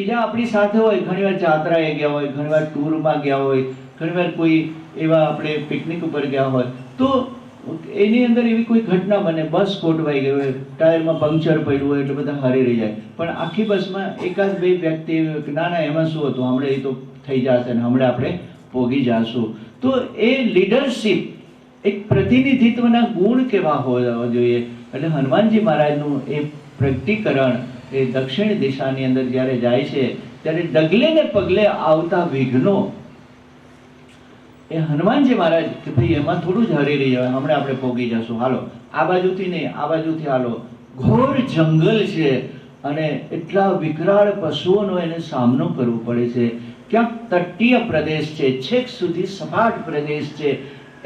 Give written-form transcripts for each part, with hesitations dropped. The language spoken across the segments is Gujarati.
બીજા આપણી સાથે હોય, ઘણીવાર જાત્રાએ ગયા હોય, ઘણીવાર ટૂરમાં ગયા હોય, ઘણીવાર કોઈ એવા આપણે પિકનિક ઉપર ગયા હોય, તો એની અંદર એવી કોઈ ઘટના બને, બસ ગોઠવાઈ ગઈ હોય, ટાયરમાં પંક્ચર પડ્યું હોય એટલે બધા હારી રહી જાય, પણ આખી બસમાં એકાદ બે વ્યક્તિ ના ના એમાં શું હતું, હમણાં એ તો થઈ જશે ને હમણાં આપણે પોગી જશું. તો એ લીડરશિપ, એક પ્રતિનિધિત્વના ગુણ કેવા હોવા જોઈએ. એટલે હનુમાનજી મહારાજનું એ પ્રગટીકરણ એ દક્ષિણ દિશાની અંદર જ્યારે જાય છે ત્યારે ડગલે ને પગલે આવતા વિઘ્નો એ હનુમાનજી મહારાજ કે ભાઈ એમાં થોડું જ હરી રહી જાય, હમણાં આપણે પોગી જશું, હાલો આ બાજુથી નહીં આ બાજુથી હાલો. ઘોર જંગલ છે અને એટલા વિકરાળ પશુઓનો એને સામનો કરવો પડે છે. ક્યાંક તટીય પ્રદેશ છે, છેક સુધી સપાટ પ્રદેશ છે,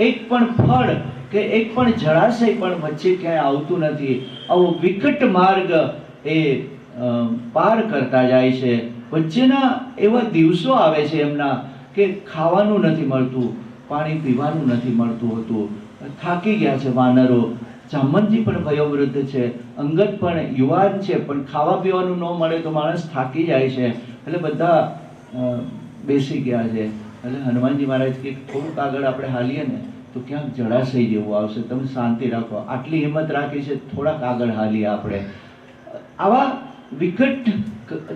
એક પણ ફળ કે એક પણ જળાશય પણ વચ્ચે ક્યાંય આવતું નથી. આવો વિકટ માર્ગ એ પાર કરતા જાય છે. વચ્ચેના એવા દિવસો આવે છે એમના કે ખાવાનું નથી મળતું, પાણી પીવાનું નથી મળતું હતું, થાકી ગયા છે વાનરો. જામવંતજી પણ વયોવૃદ્ધ છે, અંગદ પણ યુવાન છે, પણ ખાવા પીવાનું ન મળે તો માણસ થાકી જાય છે. એટલે બધા બેસી ગયા છે. એટલે હનુમાનજી મહારાજ કે થોડુંક આગળ આપણે હાલીએ ને તો ક્યાંક જળાશય જેવું આવશે, તમે શાંતિ રાખો, આટલી હિંમત રાખી છે, થોડાક આગળ હાલીએ આપણે. આવા વિકટ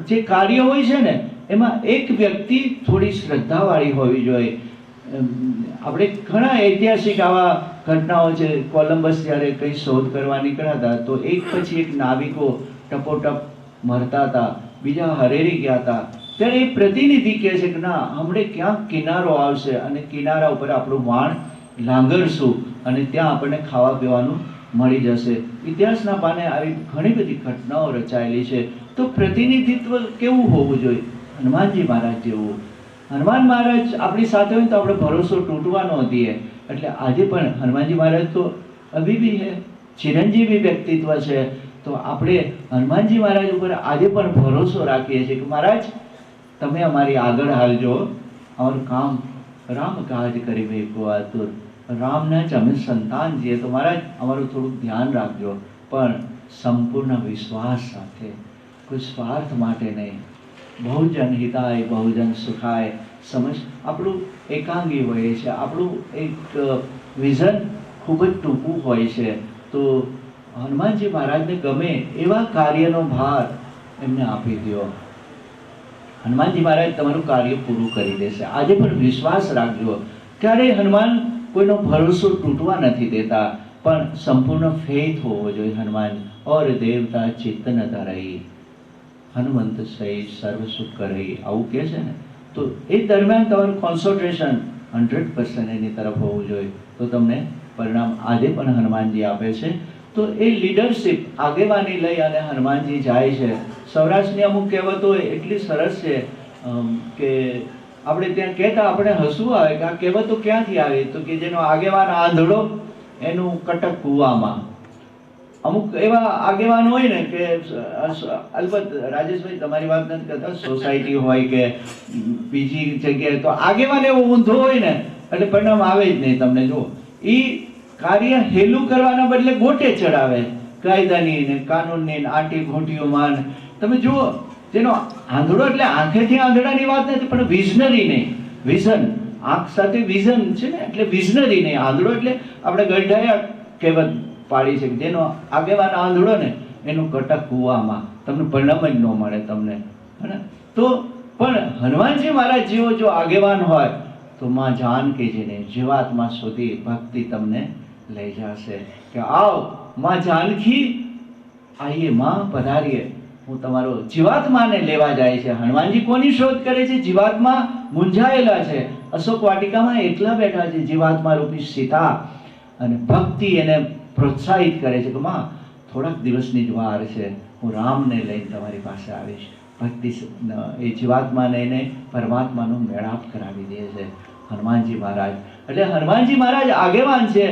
જે કાર્ય હોય છે ને એમાં એક વ્યક્તિ થોડી શ્રદ્ધાવાળી હોવી જોઈએ. આપણે ઘણા ઐતિહાસિક આવા ઘટનાઓ છે. કોલંબસ જ્યારે કંઈ શોધ કરવા નીકળ્યા હતા તો એક પછી એક નાવિકો ટપોટપ મરતા હતા, બીજા હરેરી ગયા હતા. ત્યારે એ પ્રતિનિધિ કહે છે કે ના, હમણે ક્યાંક કિનારો આવશે અને કિનારા ઉપર આપણું વાણ લાંગરશું અને ત્યાં આપણને ખાવા પીવાનું મળી જશે. ઇતિહાસના પાને આવી ઘણી બધી ઘટનાઓ રચાયેલી છે. તો પ્રતિનિધિત્વ કેવું હોવું જોઈએ? હનુમાનજી મહારાજ જેવું. હનુમાન મહારાજ આપણી સાથે હોય તો આપણે ભરોસો તૂટવાનો દઈએ. એટલે આજે પણ હનુમાનજી મહારાજ તો અભી છે, ચિરંજીવી વ્યક્તિત્વ છે. તો આપણે હનુમાનજી મહારાજ ઉપર આજે પણ ભરોસો રાખીએ છીએ કે મહારાજ તમે અમારી આગળ હાલજો, અમારું કામ રામ કાજ કરી કો આતુર, રામના જ અમે સંતાન છીએ, તો મહારાજ અમારું થોડુંક ધ્યાન રાખજો, પણ સંપૂર્ણ વિશ્વાસ સાથે, કોઈ સ્વાર્થ માટે નહીં. બહુજન હિતાય બહુજન સુખાય સમજ આપણું એકાંગી હોય છે. આપણું એક વિઝન ખૂબ જ ટૂંકું હોય છે. તો હનુમાનજી મહારાજને ગમે એવા કાર્યનો ભાર એમને આપી દો. હનુમાનજી મહારાજ તમારું કાર્ય પૂરું કરી દેશે. આજે પણ વિશ્વાસ રાખજો. ક્યારેય હનુમાન કોઈનો ભરોસો તૂટવા નથી દેતા, પણ સંપૂર્ણ ફેથ હોવો જોઈએ. હનુમાન ઓર દેવતા ચિત્ત ન ધરાઈ, હનુમંત સહિત સર્વ સુખ કરઈ, આવું કહે છે ને. તો એ દરમિયાન તમારું કોન્સન્ટ્રેશન 100% એની તરફ હોવું જોઈએ, તો તમને પરિણામ આજે પણ હનુમાનજી આપે છે. તો એ લીડરશિપ, આગેવાની લઈ અને હનુમાનજી જાય છે. સૌરાષ્ટ્રની અમુક કહેવતો એટલી સરસ છે કે આપણે ત્યાં કહેતા આપણે હસવું આવે કે આ કહેવતો ક્યાંથી આવી, તો કે જેનો આગેવાન આંધળો એનું કટક કૂવામાં. અમુક એવા આગેવાન હોય ને કે અલબત્ત રાજેશભાઈ તમારી વાત નથી કરતા, સોસાયટી હોય કે બીજી જગ્યાએ, તો આગેવાન એવો ઊંધો હોય ને એટલે પરિણામ આવે જ નહીં. તમને જો એ કાર્ય હેલું કરવાના બદલે ગોટે ચડાવે, કાયદાની ને કાનૂનની આંટી ઘોંટીઓ માન. તમે જુઓ, જેનો આંધળો એટલે આંખેથી આંધળાની વાત નથી, પણ વિઝનરી નહીં, વિઝન, આંખ સાથે વિઝન છે ને, એટલે વિઝનરી નહીં. આંધળો એટલે આપણે ગઢાયા કહેવત પાડી છે, જેનો આગેવાન આંધળો ને એનું કટક કૂવામાં, તમને પરિણામ જ ન મળે તમને. તો પણ હનુમાનજી મહારાજ જેવો જો આગેવાન હોય તો માં જાનકીજીને જીવાત્મા સુધી ભક્તિ તમને લઈ જશે કે આવો માં જાનકી, આઈએ માં પધારીએ, હું તમારો જીવાત્માને લેવા જાય છે. હનુમાનજી કોની શોધ કરે છે? જીવાત્મા મૂંઝાયેલા છે, અશોક વાટિકામાં એકલા બેઠા છે જીવાત્મા રૂપી સીતા, અને ભક્તિ એને પ્રોત્સાહિત કરે છે કે માં થોડાક દિવસની જ વાર છે, હું રામને લઈને તમારી પાસે આવીશ. ભક્તિ એ જીવાત્માને એને પરમાત્માનો મેળાપ કરાવી દે છે હનુમાનજી મહારાજ. એટલે હનુમાનજી મહારાજ આગેવાન છે.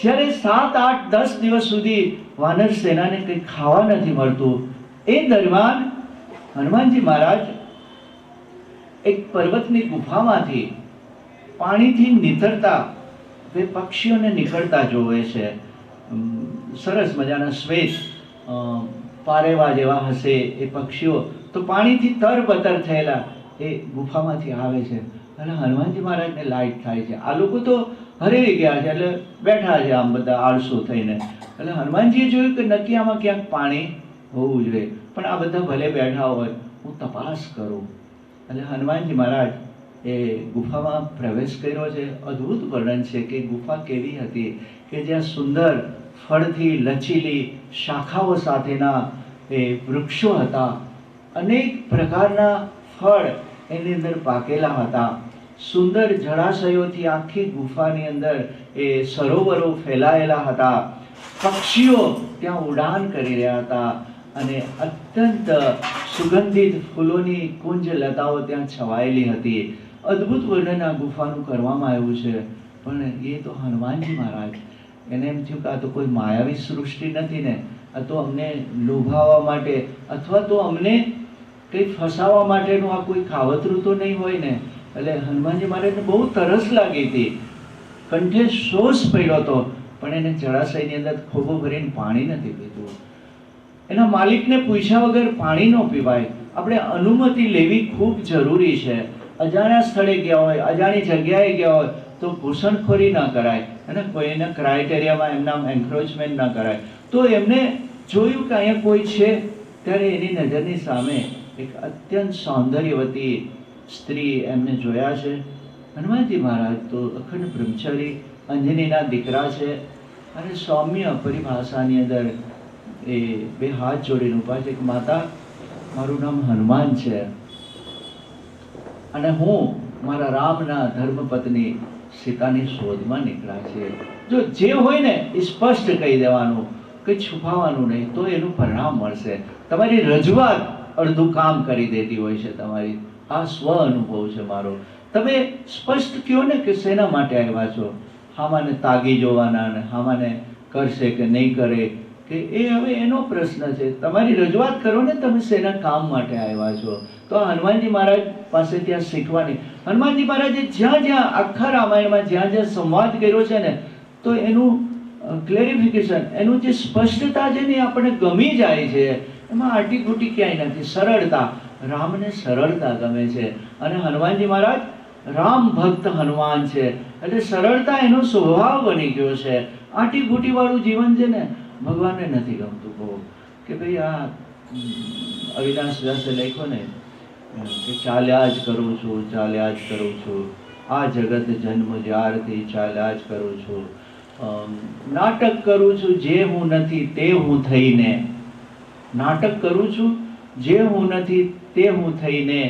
જ્યારે 7, 8, 10 દિવસ સુધી વાનર સેનાને કંઈ ખાવા નથી મળતું, એ દરમિયાન હનુમાનજી મહારાજ એક પર્વતની ગુફામાંથી પાણીથી નીતરતા તે પક્ષીઓને નીકળતા જોવે છે. સરસ મજાના શ્વેત પારેવા જેવા હશે એ પક્ષીઓ તો પાણીથી તરબતર થયેલા એ ગુફામાંથી આવે છે અને હનુમાનજી મહારાજને લાઈટ થાય છે. આ લોકો તો હરેવી ગયા છે, એટલે બેઠા છે આમ બધા આળસુ થઈને. એટલે હનુમાનજીએ જોયું કે નક્કી આમાં ક્યાંક પાણી હોવું જોઈએ, પણ આ બધા ભલે બેઠા હોય, હું તપાસ કરું. એટલે હનુમાનજી મહારાજ એ ગુફામાં પ્રવેશ કર્યો છે. અદ્ભુત વર્ણન છે કે ગુફા કેવી હતી, કે જ્યાં સુંદર ફળથી લચીલી શાખાઓ સાથેના એ વૃક્ષો હતા, અનેક પ્રકારના ફળ એની અંદર પાકેલા હતા, સુંદર જળાશયોથી આખી ગુફાની અંદર એ સરોવરો ફેલાયેલા હતા, પક્ષીઓ ત્યાં ઉડાન કરી રહ્યા હતા અને અત્યંત સુગંધિત ફૂલોની કુંજ લતાઓ ત્યાં છવાયેલી હતી. અદ્ભુત વર્ણન આ ગુફાનું કરવામાં આવ્યું છે. પણ એ તો હનુમાનજી મહારાજ, એને એમ થયું કે આ તો કોઈ માયાવી સૃષ્ટિ નથી ને, આ તો અમને લોભાવવા માટે અથવા તો અમને કંઈ ફસાવવા માટેનું આ કોઈ કાવતરું તો નહીં હોય ને. એટલે હનુમાનજી મહારાજને બહુ તરસ લાગી હતી, કંઠે શોષ પડ્યો હતો, પણ એને જળાશયની અંદર ખોબો ભરીને પાણી નથી પીધું. એના માલિકને પૂછ્યા વગર પાણી ન પીવાય. આપણે અનુમતિ લેવી ખૂબ જરૂરી છે. અજાણ્યા સ્થળે ગયા હોય, અજાણી જગ્યાએ ગયા હોય તો ઘૂસણખોરી ના કરાય અને કોઈના ક્રાઇટેરિયામાં એમના એન્ક્રોચમેન્ટ ના કરાય. તો એમને જોયું કે અહીંયા કોઈ છે, ત્યારે એની નજરની સામે એક અત્યંત સૌંદર્યવતી સ્ત્રી એમને જોયા છે. હનુમાનજી મહારાજ તો અખંડ બ્રહ્મચારી અંજનીના દીકરા છે અને સૌમ્ય પરિભાષાની અંદર એ બે હાથ જોડીને ઊભા છે કે માતા, મારું નામ હનુમાન છે અને હું મારા રામના ધર્મપત્ની સીતાની શોધમાં નીકળ્યા છે. જો જે હોય ને એ સ્પષ્ટ કહી દેવાનું, કંઈ છુપાવવાનું નહીં, તો એનું પરિણામ મળશે. તમારી રજૂઆત અડધું કામ કરી દેતી હોય છે તમારી. આ સ્વ અનુભવ છે મારો. તમે સ્પષ્ટ કહો ને કે શેના માટે આવ્યા છો. હામાને તાગી જોવાના ને હામાને કરશે કે નહીં કરે કે એ હવે એનો પ્રશ્ન છે. તમારી રજૂઆત કરો ને, તમે શેના કામ માટે આવ્યા છો. તો હનુમાનજી મહારાજ પાસે ત્યાં શીખવાની. હનુમાનજી મહારાજે જ્યાં જ્યાં આખા રામાયણમાં જ્યાં જ્યાં સંવાદ કર્યો છે ને, તો એનું ક્લેરિફિકેશન, એનું જે સ્પષ્ટતા છે ને એ આપણને ગમી જાય છે. એમાં આટીઘૂટી ક્યાંય નથી. સરળતા, રામને સરળતા ગમે છે અને હનુમાનજી મહારાજ રામ ભક્ત હનુમાન છે, એટલે સરળતા એનો સ્વભાવ બની ગયો છે. આટીઘૂટી વાળું જીવન છે ને ભગવાનને નથી ગમતું. કહો કે ભાઈ આ અવિનાશ વ્યાસે લખ્યો ને કે ચાલ્યા જ કરું છું, ચાલ્યા જ કરું છું, આ જગત જન્મ જ્યારથી ચાલ્યા જ કરું છું, નાટક કરું છું જે હું નથી તે હું થઈને, નાટક કરું છું જે હું નથી તે હું થઈને,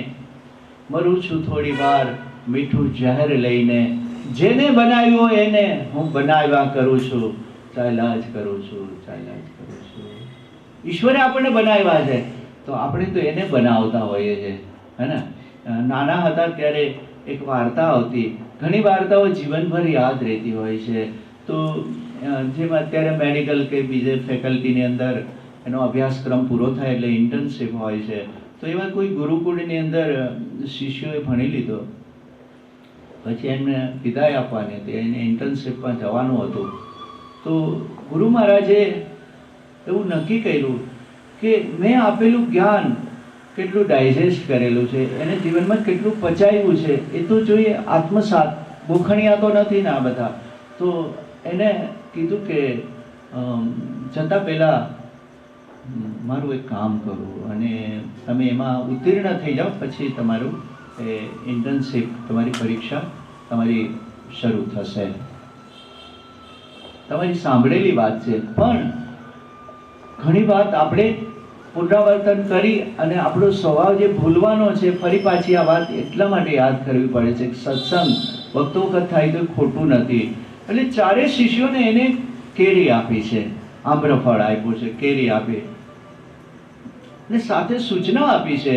મરું છું થોડી વાર મીઠું ઝેર લઈને, જેને બનાવ્યો એને હું બનાવ્યા કરું છું, ચાલ્યા જ કરું છું, ચાલ્યા જ કરું છું. ઈશ્વરે આપણને બનાવ્યા છે તો આપણે તો એને બનાવતા હોઈએ છીએ, હે ને. નાના હતા ત્યારે એક વાર્તા આવતી. ઘણી વાર્તાઓ જીવનભર યાદ રહેતી હોય છે. તો જેમ અત્યારે મેડિકલ કે બીજે ફેકલ્ટીની અંદર એનો અભ્યાસક્રમ પૂરો થાય એટલે ઇન્ટર્નશીપ હોય છે. તો એવા કોઈ ગુરુકુળની અંદર શિષ્યોએ ભણી લીધો, પછી એમને વિદાય આપવાની હતી, એને ઇન્ટર્નશીપમાં જવાનું હતું. તો ગુરુ મહારાજે એવું નક્કી કર્યું કે મેં આપેલું જ્ઞાન કેટલું ડાયજેસ્ટ કરેલું છે, એને જીવનમાં કેટલું પચાવ્યું છે એ તો જોઈએ. આત્મસાત, ગોખણિયા તો નથી ને આ બધા. તો એને કીધું કે જતાં પહેલાં મારું એક કામ કરું અને તમે એમાં ઉત્તીર્ણ થઈ જાઓ, પછી તમારું એ ઇન્ટર્નશીપ, તમારી પરીક્ષા તમારી શરૂ થશે. તમારી સાંભળેલી વાત છે, પણ ઘણી વાત આપણે પુનરાવર્તન કરી અને આપણો સ્વભાવ જે ભૂલવાનો છે, ફરી પાછી આ વાત એટલા માટે યાદ કરવી પડે છે કે સત્સંગ વખતો વખત થાય તો ખોટું નથી. એટલે ચારે શિષ્યોને એને કેરી આપી છે, આમ્રફળ આપ્યું છે, કેરી આપી અને સાથે સૂચના આપી છે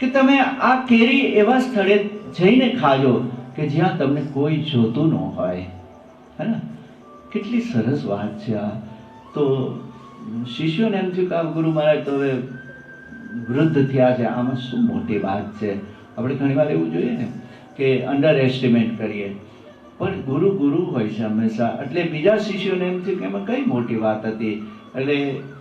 કે તમે આ કેરી એવા સ્થળે જઈને ખાજો કે જ્યાં તમને કોઈ જોતું ન હોય, હે ને. કેટલી સરસ વાત છે આ. તો શિષ્યોને એમ થયું કે આ ગુરુ મહારાજ તો હવે વૃદ્ધ થયા છે, આમાં શું મોટી વાત છે. આપણે ઘણીવાર એવું જોઈએ ને કે અંડર એસ્ટિમેટ કરીએ, પણ ગુરુ ગુરુ હોય છે હંમેશા. એટલે બીજા શિષ્યોને એમ થયું કે એમાં કઈ મોટી વાત હતી. એટલે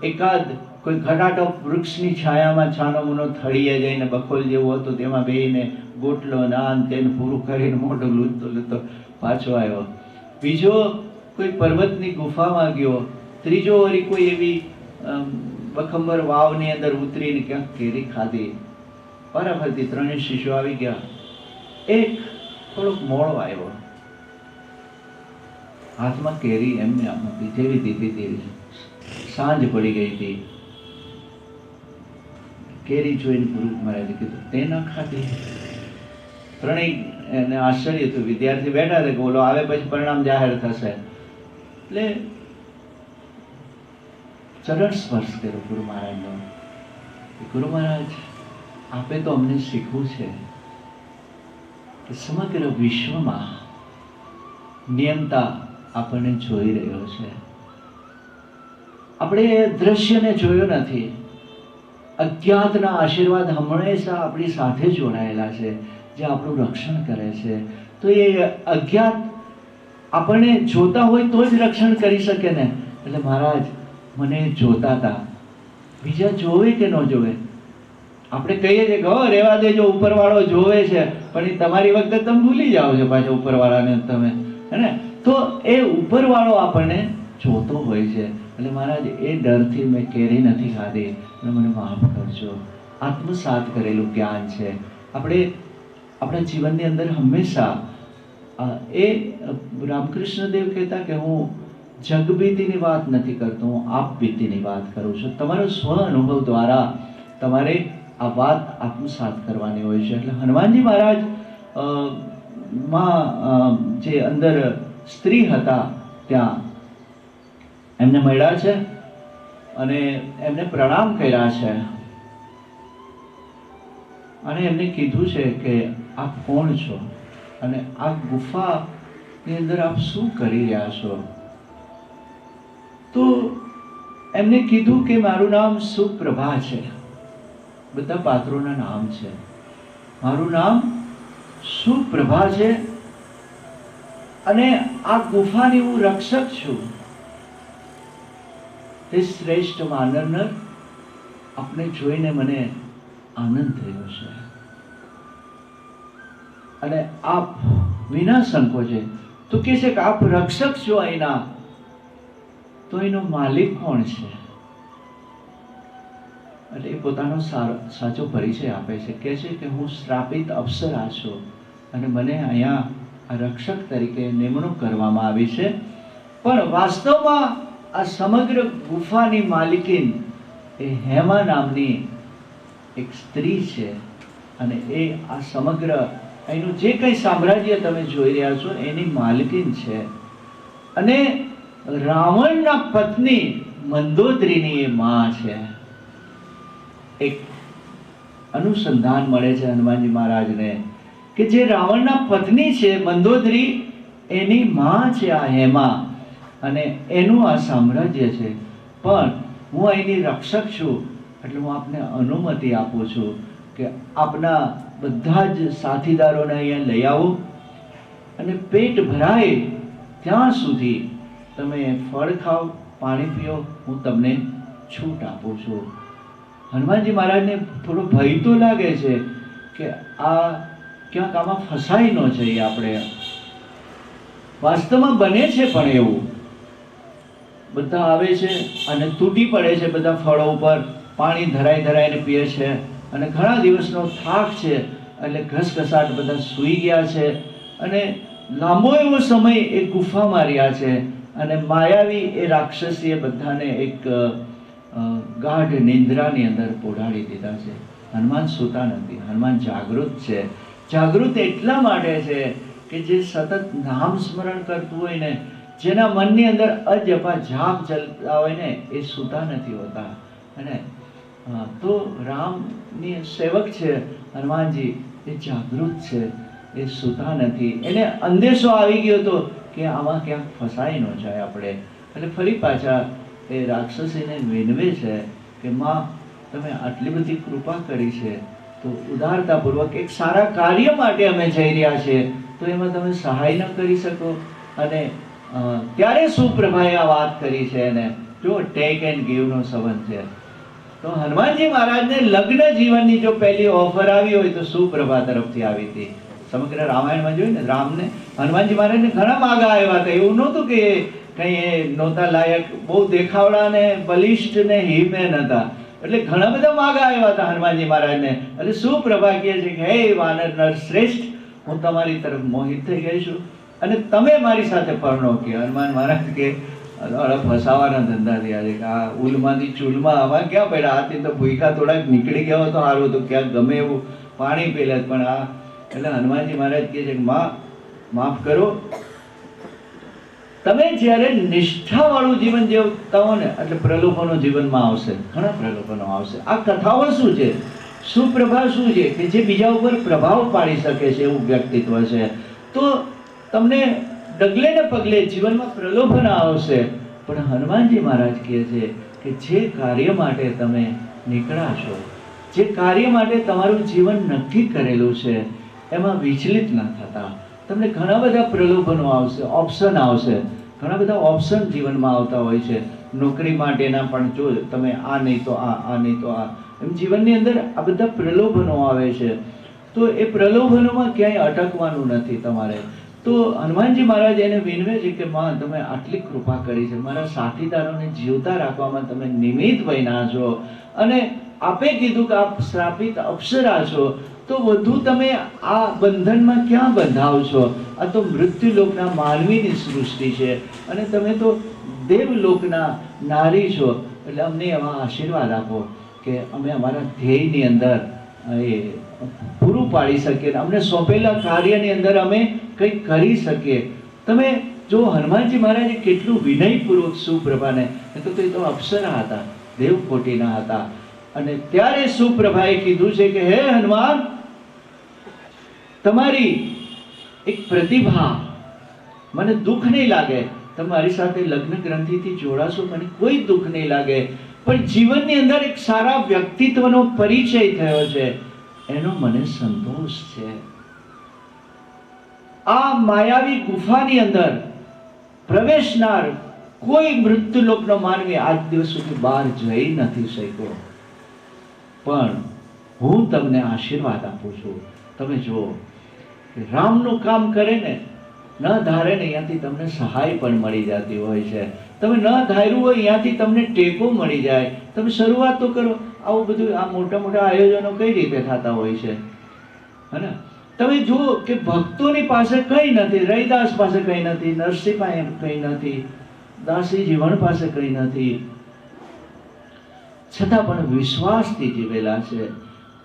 એકાદ કોઈ ઘટાટો વૃક્ષની છાયામાં છાનો મૂનો થળીએ જઈને બખોલ જેવો હતો તેમાં બેહીને ગોટલો નાન તેને પૂરું કરીને મોઢું લૂંટતો લૂંટતો પાછો આવ્યો. બીજો કોઈ પર્વતની ગુફામાં ગયો. ત્રીજો વળી કોઈ એવી બખંબર વાવની અંદર ઉતરીને ક્યાંક કેરી ખાધી. વારાફરતી ત્રણેય શિષ્યો આવી ગયા. એક થોડોક મોડો આવ્યો, હાથમાં કેરી એમને આમ હતી, જેવી દીધી તેવી. સાંજ પડી ગઈ હતી. કેરી જોઈને ગુરુ મહારાજે કીધું, તે ન ખાધી? ત્રણેય એને આશ્ચર્ય હતું. વિદ્યાર્થી બેઠા હતા કે બોલો આવે પછી પરિણામ જાહેર થશે. એટલે ચરણ સ્પર્શ કર્યો ગુરુ મહારાજનો. ગુરુ મહારાજ, આપે તો અમને શીખવું છે કે સમગ્ર વિશ્વમાં નિયમતા આપણને જોઈ રહ્યો છે. આપણે એ દ્રશ્યને જોયો નથી. અજ્ઞાતના આશીર્વાદ હંમેશા આપણી સાથે જોડાયેલા છે, જે આપણું રક્ષણ કરે છે. તો એ અજ્ઞાત આપણને જોતા હોય તો જ રક્ષણ કરી શકે ને. એટલે મહારાજ મને જોતા હતા, બીજા જોવે કે ન જોવે. આપણે કહીએ છીએ કે હો રહેવા દેજો, ઉપરવાળો જોવે છે, પણ એ તમારી વખતે તમે ભૂલી જાઓ છો પાછા ઉપરવાળાને તમે, હે ને. તો એ ઉપરવાળો આપણને જોતો હોય છે. એટલે મહારાજ એ ડરથી મેં કેરી નથી ખાધી અને મને માફ કરજો. આત્મસાત કરેલું જ્ઞાન છે. આપણે આપણા જીવનની અંદર હંમેશા એ રામકૃષ્ણ દેવ કહેતા કે હું જગબીતીની વાત નથી કરતો, હું આપબીતીની વાત કરું છું. તમારો સ્વ અનુભવ દ્વારા તમારે આ વાત આત્મસાત કરવાની હોય છે. એટલે હનુમાનજી મહારાજ માં જે અંદર સ્ત્રી હતા ત્યાં એમને મળ્યા છે અને એમને પ્રણામ કર્યા છે અને એમને કીધું છે કે આપ કોણ છો અને આ ગુફાની અંદર આપ શું કરી રહ્યા છો? તો એમને કીધું કે મારું નામ સુપ્રભા છે. બધા પાત્રોના નામ છે. મારું નામ સુપ્રભા છે અને આ ગુફાની હું રક્ષક છું. તે શ્રેષ્ઠ વાનરનર, આપને જોઈને મને આનંદ થયો છે અને આપ વિના સંકોચે તો કે છે કે આપ રક્ષક છો અહીંના, તો એનો માલિક કોણ છે? એટલે એ પોતાનો સાચો પરિચય આપે છે. કહે છે કે હું શ્રાપિત અપ્સરા છું અને મને અહીંયા રક્ષક તરીકે નિમણૂક કરવામાં આવી છે. પણ વાસ્તવમાં આ સમગ્ર ગુફાની માલિકીન એ હેમા નામની એક સ્ત્રી છે અને એ આ સમગ્ર એનું જે કંઈ સામ્રાજ્ય તમે જોઈ રહ્યા છો એની માલિકીન છે. અને રાવણના પત્ની મંદોદરીની એ માં છે. એક અનુસંધાન મળે છે હનુમાનજી મહારાજને કે જે રાવણના પત્ની છે મંદોદરી, એની માં છે આ હેમા અને એનું આ સામ્રાજ્ય છે. પણ હું અહીંની રક્ષક છું એટલે હું આપને અનુમતિ આપું છું કે આપના બધા જ સાથીદારોને અહીંયા લઈ આવો અને પેટ ભરાય ત્યાં સુધી તમે ફળ ખાઓ, પાણી પીઓ, હું તમને છૂટ આપું છું. હનુમાનજી મહારાજને થોડો ભય તો લાગે છે કે આ ક્યાંક આમાં ફસાઈ ન જઈએ આપણે. વાસ્તવમાં બને છે પણ એવું. બધા આવે છે અને તૂટી પડે છે બધા ફળો ઉપર, પાણી ધરાઈ ધરાઈને પીએ છે અને ઘણા દિવસનો થાક છે એટલે ઘસઘસાટ બધા સૂઈ ગયા છે અને લાંબો એવો સમય એ ગુફામાં રહ્યા છે અને માયાવી એ રાક્ષસીએ બધાને એક ગાઢ નિંદ્રાની અંદર પોઢાડી દીધા છે. હનુમાન સૂતા નથી, હનુમાન જાગૃત છે. જાગૃત એટલા માટે છે કે જે સતત નામ સ્મરણ કરતું હોય ને, જેના મનની અંદર અજપા જાપ ચાલતા હોય ને, એ સૂતા નથી હોતા. અને તો રામની સેવક છે હનુમાનજી, એ જાગૃત છે, એ સૂતા નથી. એને અંદેશો આવી ગયો હતો કે આમાં ક્યાંક ફસાઈ ન જાય આપણે. એટલે ફરી પાછા એ રાક્ષસીને વિનવે છે કે માં, તમે આટલી બધી કૃપા કરી છે તો ઉદારતાપૂર્વક એક સારા કાર્ય માટે અમે જઈ રહ્યા છીએ, તો એમાં તમે સહાય ન કરી શકો? અને ત્યારે સુપ્રભાએ આ વાત કરી છે. એને જો ટેક એન્ડ ગીવ નો સંબંધ છે. તો હનુમાનજી મહારાજને લગ્ન જીવનની જો પહેલી ઓફર આવી હોય તો સુપ્રભા તરફથી આવી હતી. સમગ્ર રામાયણમાં જોયું ને, રામને હનુમાનજી મહારાજને ઘણા માગા આવ્યા હતા. એવું નહોતું કે કઈ એ નહોતા લાયક, બહુ દેખાવડા ને બલિષ્ઠ ને હિમેન હતા. એટલે ઘણા બધા માગા આવ્યા હતા હનુમાનજી મહારાજને. એટલે સુપ્રભા કહે છે કે હે વાનર નર શ્રેષ્ઠ, હું તમારી તરફ મોહિત થઈ ગઈ છું અને તમે મારી સાથે પરણો. કે હનુમાન મહારાજ કે ફસાવાના ધંધા થયા છે કે આ ઉલમાંથી ચૂલમાં આમાં ક્યાં પડ્યા, આથી તો ભૂખા થોડાક નીકળી ગયા હોય તો સારું હતું, ક્યાંક ગમે એવું પાણી પી લે. પણ આ એટલે હનુમાનજી મહારાજ કહે છે કે માફ કરો, તમે જ્યારે નિષ્ઠાવાળું જીવન જીવતા હો ને એટલે પ્રલોભનો જીવનમાં આવશે, ઘણા પ્રલોભનો આવશે. આ કથાઓ શું છે, સુપ્રભા શું છે કે જે બીજા ઉપર પ્રભાવ પાડી શકે છે એવું વ્યક્તિત્વ છે. તો તમને ડગલે ને પગલે જીવનમાં પ્રલોભન આવશે, પણ હનુમાનજી મહારાજ કહે છે કે જે કાર્ય માટે તમે નીકળ્યા છો, જે કાર્ય માટે તમારું જીવન નક્કી કરેલું છે એમાં વિચલિત ન થતા. તમને ઘણા બધા પ્રલોભનો આવશે, ઓપ્શન આવશે. ઘણા બધા ઓપ્શન જીવનમાં આવતા હોય છે. નોકરી માટેના પણ જો તમે આ નહીં તો આ નહીં તો આ, એમ જીવનની અંદર આ બધા પ્રલોભનો આવે છે. તો એ પ્રલોભનોમાં ક્યાંય અટકવાનું નથી તમારે. તો હનુમાનજી મહારાજ એને વિનવે છે કે માં તમે આટલી કૃપા કરી છે, મારા સાથીદારોને જીવતા રાખવામાં તમે નિમિત્ત બન્યા છો, અને આપે કીધું કે આપ શ્રાપિત અપ્સરા છો, તો વધુ તમે આ બંધનમાં ક્યાં બંધાવશો? આ તો મૃત્યુલોકના માનવીની સૃષ્ટિ છે અને તમે તો દેવલોકના નારી છો. એટલે અમને એવા આશીર્વાદ આપો કે અમે અમારા ધ્યેયની અંદર એ પૂરું પાડી શકીએ, અમને સોંપેલા કાર્યની અંદર અમે કંઈક કરી શકીએ. તમે જો હનુમાનજી મહારાજે કેટલું વિનયપૂર્વક સુપ્રભાને, તો એ તો અપ્સરા હતા, દેવકોટીના હતા. અને ત્યારે સુપ્રભાએ કીધું છે કે હે હનુમાન, તમારી એક પ્રતિભા, મને દુઃખ નહીં લાગે, તમારી સાથે લગ્ન ગ્રંથિથી જોડાશો, મને કોઈ દુઃખ નહીં લાગે, પણ જીવનની અંદર એક સારા વ્યક્તિત્વનો પરિચય થયો છે, એનો મને સંતોષ છે. આ માયાવી ગુફાની અંદર પ્રવેશનાર કોઈ મૃત્યુલોકનો માનવી આજ દિવસ સુધી બહાર જઈ નથી શક્યો. પણ હું તમને આશીર્વાદ આપું છું. તમે જુઓ, રામનું કામ કરે ને, ન ધારે ને અહીંયાથી તમને સહાય પણ મળી જતી હોય છે. તમે ન ધાર્યું હોય અહીંયાથી તમને ટેકો મળી જાય. તમે શરૂઆત તો કરો. આવું બધું આ મોટા મોટા આયોજનો કઈ રીતે થતા હોય છે, હે ને? તમે જુઓ કે ભક્તોની પાસે કંઈ નથી, રૈદાસ પાસે કંઈ નથી, નરસિંહ પાસે કંઈ નથી, દાસી જીવણ પાસે કંઈ નથી, છતાં પણ વિશ્વાસથી જીવેલા છે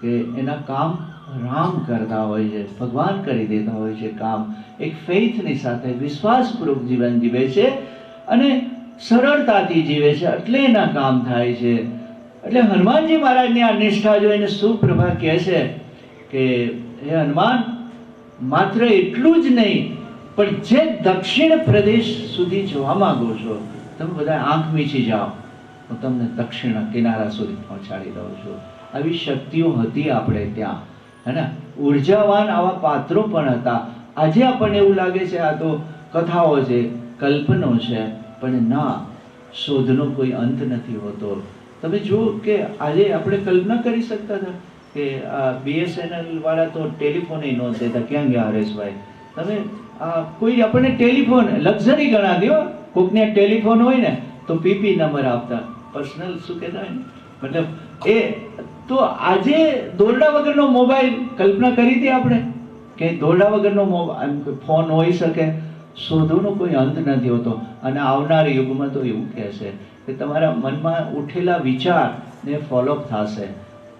કે એના કામ રામ કરતા હોય છે, ભગવાન કરી દેતા હોય છે કામ. એક ફેઇથની સાથે વિશ્વાસપૂર્વક જીવન જીવે છે અને સરળતાથી જીવે છે, એટલે એના કામ થાય છે. એટલે હનુમાનજી મહારાજની આ નિષ્ઠા જોઈને સુપ્રભા કહે છે કે હે હનુમાન, માત્ર એટલું જ નહીં, પણ જે દક્ષિણ પ્રદેશ સુધી જવા માંગો છો, તમે બધા આંખ મીચી જાઓ, હું તમને દક્ષિણ કિનારા સુધી પહોંચાડી દઉં છું. આવી શક્તિઓ હતી આપણે ત્યાં, હે ને? ઉર્જાવાન આવા પાત્રો પણ હતા. આજે આપણને એવું લાગે છે આ તો કથાઓ છે, કલ્પનો છે, પણ ના, શોધનો કોઈ અંત નથી હોતો. તમે જુઓ કે આજે આપણે કલ્પના કરી શકતા હતા કે આ BSNL વાળા તો ટેલિફોન નહોતા દેતા. ક્યાં ગયા હરેશભાઈ? તમે કોઈ આપણને ટેલિફોન લક્ઝરી ગણાતી હો, કોકને ટેલિફોન હોય ને તો PP નંબર આપતા, પર્સનલ શું કહેતા હોય ને, મતલબ એ. તો આજે દોરડા વગરનો મોબાઈલ, કલ્પના કરી હતી આપણે કે દોરડા વગરનો ફોન હોઈ શકે? શોધોનો કોઈ અંત નથી હોતો. અને આવનાર યુગમાં તો એવું કહેશે કે તમારા મનમાં ઉઠેલા વિચારને ફોલોઅપ થશે.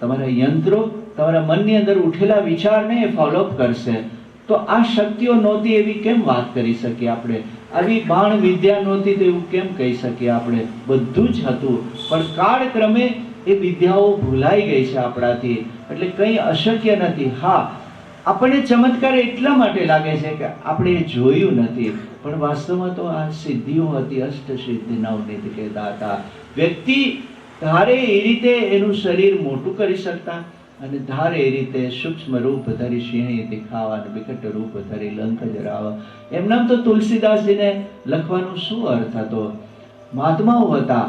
તમારા યંત્રો તમારા મનની અંદર ઉઠેલા વિચારને એ ફોલોઅપ કરશે. તો આ શક્તિઓ નહોતી એવી કેમ વાત કરી શકીએ આપણે? આવી બાણ વિદ્યા નહોતી તો એવું કેમ કહી શકીએ આપણે? બધું જ હતું, પણ કાળક્રમે એ વિદ્યાઓ ભૂલાઈ ગઈ છે આપણાથી. એટલે કંઈ અશક્ય નથી. હા, આપણને ચમત્કાર એટલા માટે લાગે છે કે આપણે એ જોયું નથી, પણ વાસ્તવમાં તો આ સિદ્ધિઓ હતી. અષ્ટસિદ્ધિ નવનિધિ કે દાતા. વ્યક્તિ ધારે એ રીતે એનું શરીર મોટું કરી શકતા, અને ધારે એ રીતે સૂક્ષ્મ રૂપ ધરી સિંહ દેખાવા, અને વિકટ રૂપ ધરી લંક જરાવા. એમનામ તો તુલસીદાસજીને લખવાનો શું અર્થ હતો? મહાત્માઓ હતા,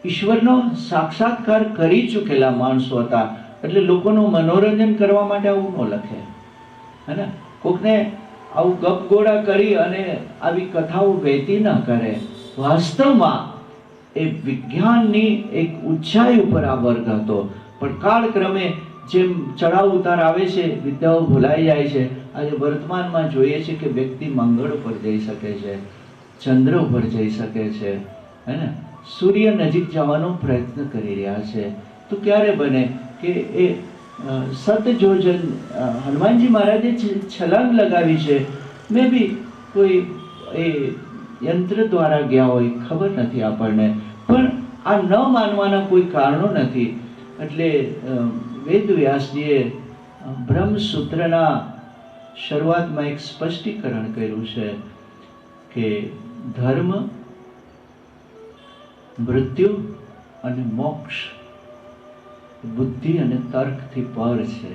ઈશ્વરનો સાક્ષાત્કાર કરી ચૂકેલા માણસો હતા, એટલે લોકોનું મનોરંજન કરવા માટે આવું ન લખે, હે ને? કોકને આવું ગપગોળા કરી અને આવી કથાઓ વહેતી ન કરે. વાસ્તવમાં એ વિજ્ઞાનની એક ઊંચાઈ ઉપર આ વર્ગ હતો, પણ કાળક્રમે જેમ ચડાવ ઉતાર આવે છે, વિદ્યાઓ ભૂલાઈ જાય છે. આજે વર્તમાનમાં જોઈએ છે કે વ્યક્તિ મંગળ ઉપર જઈ શકે છે, ચંદ્ર ઉપર જઈ શકે છે, હે ને? સૂર્ય નજીક જવાનો પ્રયત્ન કરી રહ્યા છે. તો ક્યારે બને કે એ સતજોજન હનુમાનજી મહારાજે છલાંગ લગાવી છે, મે બી કોઈ એ યંત્ર દ્વારા ગયા હોય, ખબર નથી આપણને, પણ આ ન માનવાના કોઈ કારણો નથી. એટલે વેદવ્યાસજીએ બ્રહ્મસૂત્રના શરૂઆતમાં એક સ્પષ્ટીકરણ કર્યું છે કે ધર્મ, મૃત્યુ અને મોક્ષ બુદ્ધિ અને તર્કથી પર છે.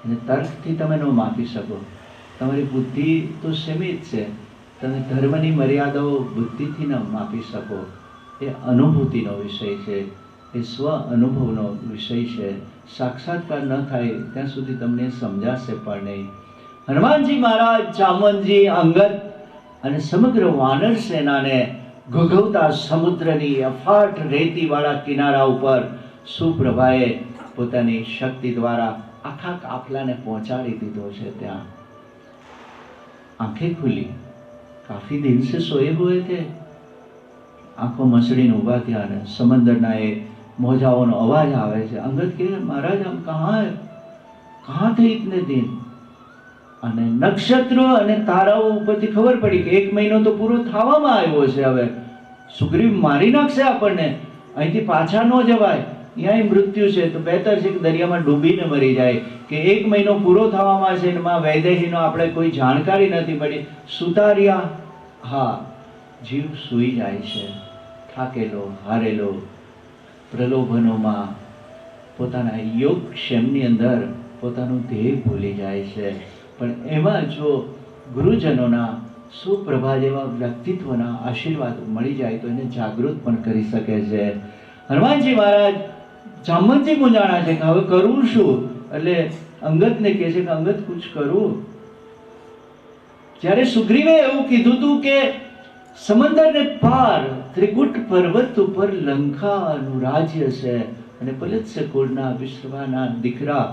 અને તર્કથી તમે ન માપી શકો, તમારી બુદ્ધિ તો સીમિત છે, તમે ધર્મની મર્યાદાઓ બુદ્ધિથી ન માપી શકો. એ અનુભૂતિનો વિષય છે, એ સ્વ અનુભવનો વિષય છે. સાક્ષાત્કાર ન થાય ત્યાં સુધી તમને સમજાશે પણ નહીં. હનુમાનજી મહારાજ, ચામનજી, અંગદ અને સમગ્ર વાનર સેનાને ઘોઘવતા સમુદ્રની અફાટ રેતીવાળા કિનારા ઉપર સુપ્રભાએ પોતાની શક્તિ દ્વારા આખા કાફલાને પહોંચાડી દીધો છે. ત્યાં આંखें खुली, काफी दिन से सोए हुए थे. આંખો મસળીને ઊભા થયા અને સમંદરના એ મોજાઓનો અવાજ આવે છે. અંગદ કહે, મહારાજ હમ કહાં થે ઇતને દિન? અને નક્ષત્રો અને તારાઓ ઉપરથી ખબર પડી કે 1 મહિનો તો પૂરો થવામાં આવ્યો છે. હવે સુગ્રીવ મારી નાખશે આપણને, અહીંથી પાછા ન જવાય, અહીંયા મૃત્યુ છે, તો બહેતર છે કે દરિયામાં ડૂબીને મરી જાય. કે 1 મહિનો પૂરો થવામાં છે, એમાં વૈદેહીનો આપણે કોઈ જાણકારી નથી પડી. સુતાર્યા, હા, જીવ સૂઈ જાય છે, થાકેલો, હારેલો, પ્રલોભનોમાં પોતાના યોગક્ષેમની અંદર પોતાનું ધ્યેય ભૂલી જાય છે. પણ એમાં જો ગુરુજનોના સુપ્રભા જેવા વ્યક્તિત્વના આશીર્વાદ મળી જાય તો એને જાગૃત પણ કરી શકે છે. હનુમાનજી મહારાજ જામવંતજી મૂંઝાણા છે કે હવે કરવું શું? એટલે અંગદને કહે છે કે અંગદ કુછ કરું. જ્યારે સુગ્રીવે એવું કીધું હતું કે સમંદરને પાર ત્રિકુટ પર્વત ઉપર લંકાનું રાજ્ય છે અને પલત્સ્ય કુળના વિશ્વાના દીકરા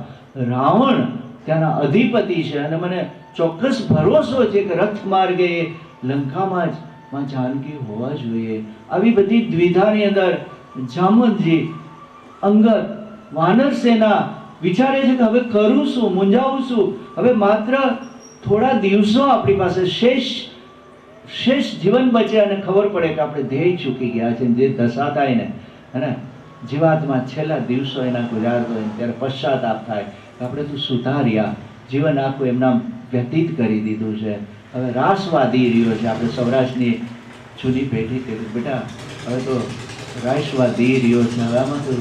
રાવણ ત્યાંના અધિપતિ છે, અને મને ચોક્કસ ભરોસો છે કે રથ માર્ગે લંકામાં જ માં જાનકી હોવા જોઈએ. આવી બધી દ્વિધાની અંદર જામવંતજી, અંગદ, વાનર સેના વિચારે છે કે હવે કરું શું, મૂંઝાવું શું? હવે માત્ર થોડા દિવસો આપણી પાસે શેષ જીવન બચે અને ખબર પડે કે આપણે ધ્યેય ચૂકી ગયા છે. જે દશા થાય ને, હે, જીવાતમાં છેલ્લા દિવસો એના ગુજારતો હોય ત્યારે પશ્ચાતાપ થાય કે આપણે તો સુધાર્યા, જીવન આખું એમના વ્યતીત કરી દીધું છે. હવે રાસવાદી રહ્યો છે. આપણે સૌરાષ્ટ્રની જૂની પેઢી કીધું, બેટા હવે તો રાસવાદી રહ્યો છે. હવે આમાં તો,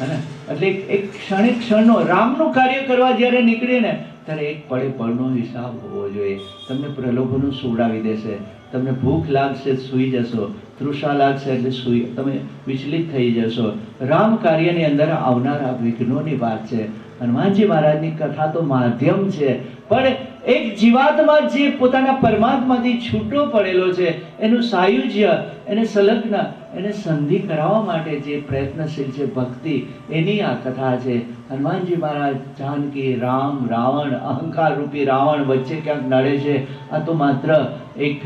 હે ને, એટલે એક ક્ષણે ક્ષણનો રામનું કાર્ય કરવા જ્યારે નીકળીએ ને ત્યારે એક પડે પડનો હિસાબ હોવો જોઈએ. તમને પ્રલોભનો સુવડાવી દેશે, તમને ભૂખ લાગશે સૂઈ જશો, તૃષા લાગશે એટલે તમે વિચલિત થઈ જશો. રામ કાર્યની અંદર આવનારા વિઘ્નોની વાત છે. હનુમાનજી મહારાજની કથા તો માધ્યમ છે, પણ એક જીવાત્મા જે પોતાના પરમાત્માથી છૂટો પડેલો છે એનું સાયુજ્ય, એને સંલગ્ન, એને સંધિ કરાવવા માટે જે પ્રયત્નશીલ છે ભક્તિ, એની આ કથા છે. હનુમાનજી મહારાજ, જાનકી, રામ, રાવણ, અહંકાર રૂપી રાવણ વચ્ચે ક્યાંક નડે છે. આ તો માત્ર એક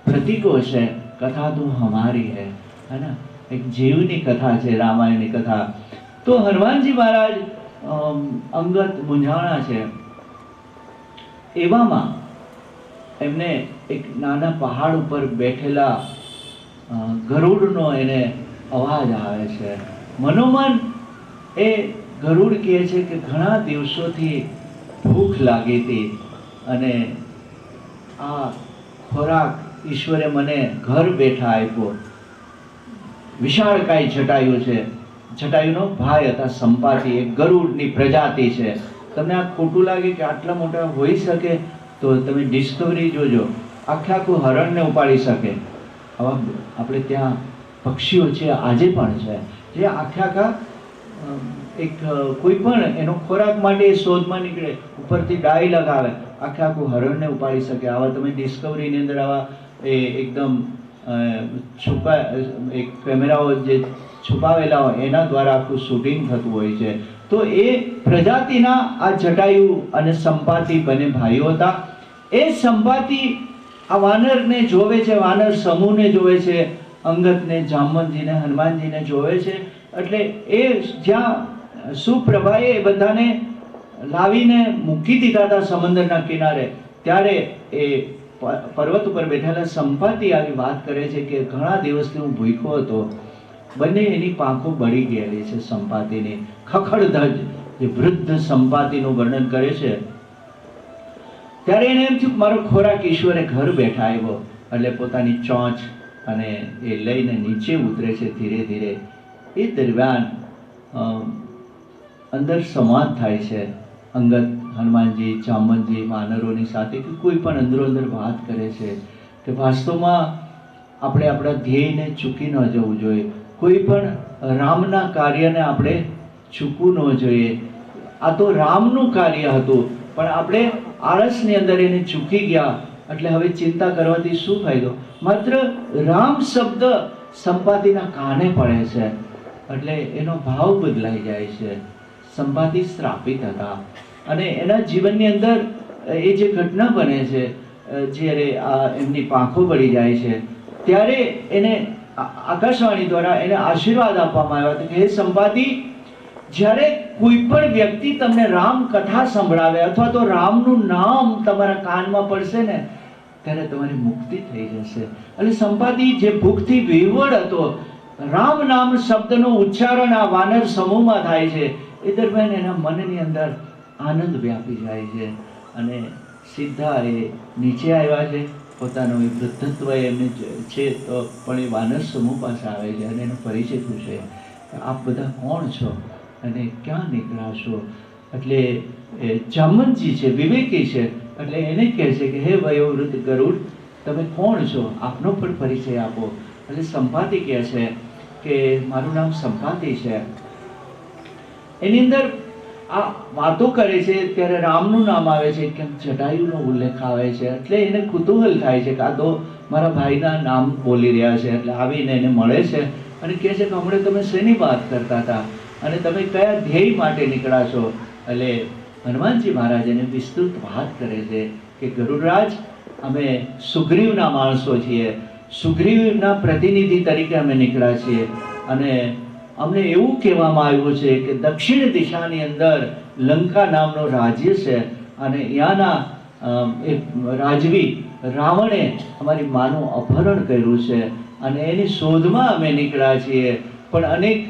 પ્રતીકો છે. કથા તો હમારી હે ને, એક જીવની કથા છે રામાયણની કથા. તો હનુમાનજી મહારાજ અંગત મૂંઝાણા છે. એવામાં એમને એક નાના પહાડ ઉપર બેઠેલા ગરુડનો એને અવાજ આવે છે. મનોમન એ ગરુડ કહે છે કે ઘણા દિવસોથી ભૂખ લાગી હતી અને આ ખોરાક ઈશ્વરે મને ઘર બેઠા આપ્યો. વિશાળકાય જટાયુ છે, જટાયુનો ભાઈ હતા સંપાતિ, એક ગરુડની પ્રજાતિ છે. તમને આ ખોટું લાગે કે આટલા મોટા હોઈ શકે તો તમે ડિસ્કવરી જોજો, આખે આખું હરણને ઉપાડી શકે. હવે આપણે ત્યાં પક્ષીઓ છે આજે પણ છે, જે આખા એક કોઈ પણ એનો ખોરાક માટે શોધમાં નીકળે, ઉપરથી ડાઈ લગાવે, આખું હરણને ઉપાડી શકે. આવા તમે ડિસ્કવરીની અંદર આવા એકદમ એક કેમેરાઓ જે છુપાવેલા હોય એના દ્વારા આખું શૂટિંગ થતું હોય છે. તો એ પ્રજાતિના આ જટાયુ અને સંપાતિ બંને ભાઈઓ હતા. એ સંપાતિ આ વાનરને જોવે છે, વાનર સમૂહને જોવે છે, અંગદને, જામવંતજીને, હનુમાનજીને જોવે છે. એટલે એ જ્યાં સુપ્રભાએ એ બધાને લાવીને મૂકી દીધા હતા સમુદ્રના કિનારે, ત્યારે એ પર્વત ઉપર બેઠેલા સંપાતિ આવી વાત કરે છે કે ઘણા દિવસથી હું ભૂખ્યો હતો. બંને એની પાંખો બળી ગયેલી છે સંપાતિની. ખખડધજ જે વૃદ્ધ સંપાતિનું વર્ણન કરે છે. ત્યારે એને એમ થયું મારો ખોરાક ઈશ્વરે ઘર બેઠા આવ્યો. એટલે પોતાની ચોંચ અને એ લઈને નીચે ઉતરે છે ધીરે ધીરે. એ દરમિયાન અંદર સંવાદ થાય છે અંગદ, હનુમાનજી, જામવંતજી, વાનરોની સાથે, કે કોઈ પણ અંદરો અંદર વાત કરે છે કે વાસ્તવમાં આપણે આપણા ધ્યેયને ચૂકી ન જવું જોઈએ. કોઈ પણ રામના કાર્યને આપણે ચૂકવું ન જોઈએ. આ તો રામનું કાર્ય હતું, પણ આપણે આળસની અંદર એને ચૂકી ગયા. એટલે હવે ચિંતા કરવાથી શું ફાયદો? માત્ર રામ શબ્દ સંપાતિના કાને પડે છે એટલે એનો ભાવ બદલાઈ જાય છે. સંપાતિ શ્રાપિત હતા અને એના જીવનની અંદર એ જે ઘટના બને છે, જ્યારે આ એમની પાંખો બળી જાય છે, ત્યારે એને આકાશવાણી દ્વારા એને આશીર્વાદ આપવામાં આવ્યા હતા કે હે સંપાતિ, જ્યારે કોઈ પણ વ્યક્તિ તમને રામ કથા સંભળાવે અથવા તો રામનું નામ તમારા કાનમાં પડશે ને, ત્યારે તમારી મુક્તિ થઈ જશે. એટલે સંપાતિ જે ભૂખથી વિહવળ હતો, રામ નામ શબ્દનો ઉચ્ચારણ આ વાનર સમૂહમાં થાય છે, એ દરમિયાન એના મનની અંદર આનંદ વ્યાપી જાય છે અને સીધા એ નીચે આવ્યા છે. પોતાનું એ વૃદ્ધત્વ એમને છે તો પણ એ વાનર સમૂહ પાસે આવે છે અને એનો પરિચય પૂછે, આપ બધા કોણ છો અને ક્યાં નીકળ્યા છો? એટલે જામવંતજી છે, વિવેકી છે, એટલે એને કહે છે કે હે વયોવૃદ્ધ ગરુડ, તમે કોણ છો? આપનો પણ પરિચય આપો. એટલે સંપાતિ કહે છે કે મારું નામ સંપાતિ છે. એની અંદર આ વાતો કરે છે ત્યારે રામનું નામ આવે છે, કેમ જટાયુનો ઉલ્લેખ આવે છે. એટલે એને કુતૂહલ થાય છે કે આ તો મારા ભાઈના નામ બોલી રહ્યા છે. એટલે આવીને એને મળે છે અને કહે છે કે હમણાં તમે શેની વાત કરતા હતા અને તમે કયા ધ્યેય માટે નીકળ્યા છો? એટલે હનુમાનજી મહારાજ એને વિસ્તૃત વાત કરે છે કે ગરુડરાજ, અમે સુગ્રીવના માણસો છીએ, સુગ્રીવના પ્રતિનિધિ તરીકે અમે નીકળ્યા છીએ અને અમને એવું કહેવામાં આવ્યું છે કે દક્ષિણ દિશાની અંદર લંકા નામનો રાજ્ય છે અને ત્યાંના એક રાજવી રાવણે અમારી માનું અપહરણ કર્યું છે અને એની શોધમાં અમે નીકળ્યા છીએ. પણ અનેક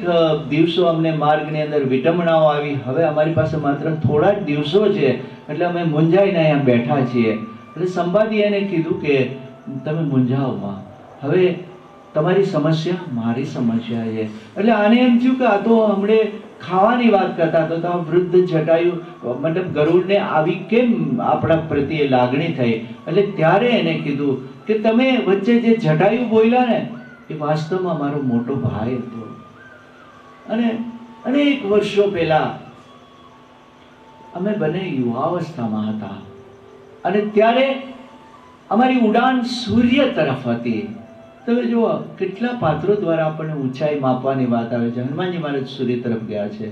દિવસો અમને માર્ગની અંદર વિટંબણાઓ આવી. હવે અમારી પાસે માત્ર થોડા જ દિવસો છે એટલે અમે મૂંઝાઈને અહીંયા બેઠા છીએ. એટલે સંપાતિએ એને કીધું કે તમે મૂંઝાવમાં, હવે તમારી સમસ્યા મારી સમસ્યા છે. એટલે આને એમ થયું કે આ તો હમણે ખાવાની વાત કરતા તો આ વૃદ્ધ જટાયુ મતલબ ગરુડને આવી કેમ આપણા પ્રત્યે લાગણી થઈ. એટલે ત્યારે એને કીધું કે તમે વચ્ચે જે જટાયુ બોલ્યા ને, એ વાસ્તવમાં મારો મોટો ભાઈ હતો અને અનેક વર્ષો પહેલા અમે બંને યુવાવસ્થામાં હતા અને ત્યારે અમારી ઉડાન સૂર્ય તરફ હતી. તમે જુઓ કેટલા પાત્રો દ્વારા આપણને ઊંચાઈ માપવાની વાત આવે છે. હનુમાનજી મહારાજ સૂર્ય તરફ ગયા છે,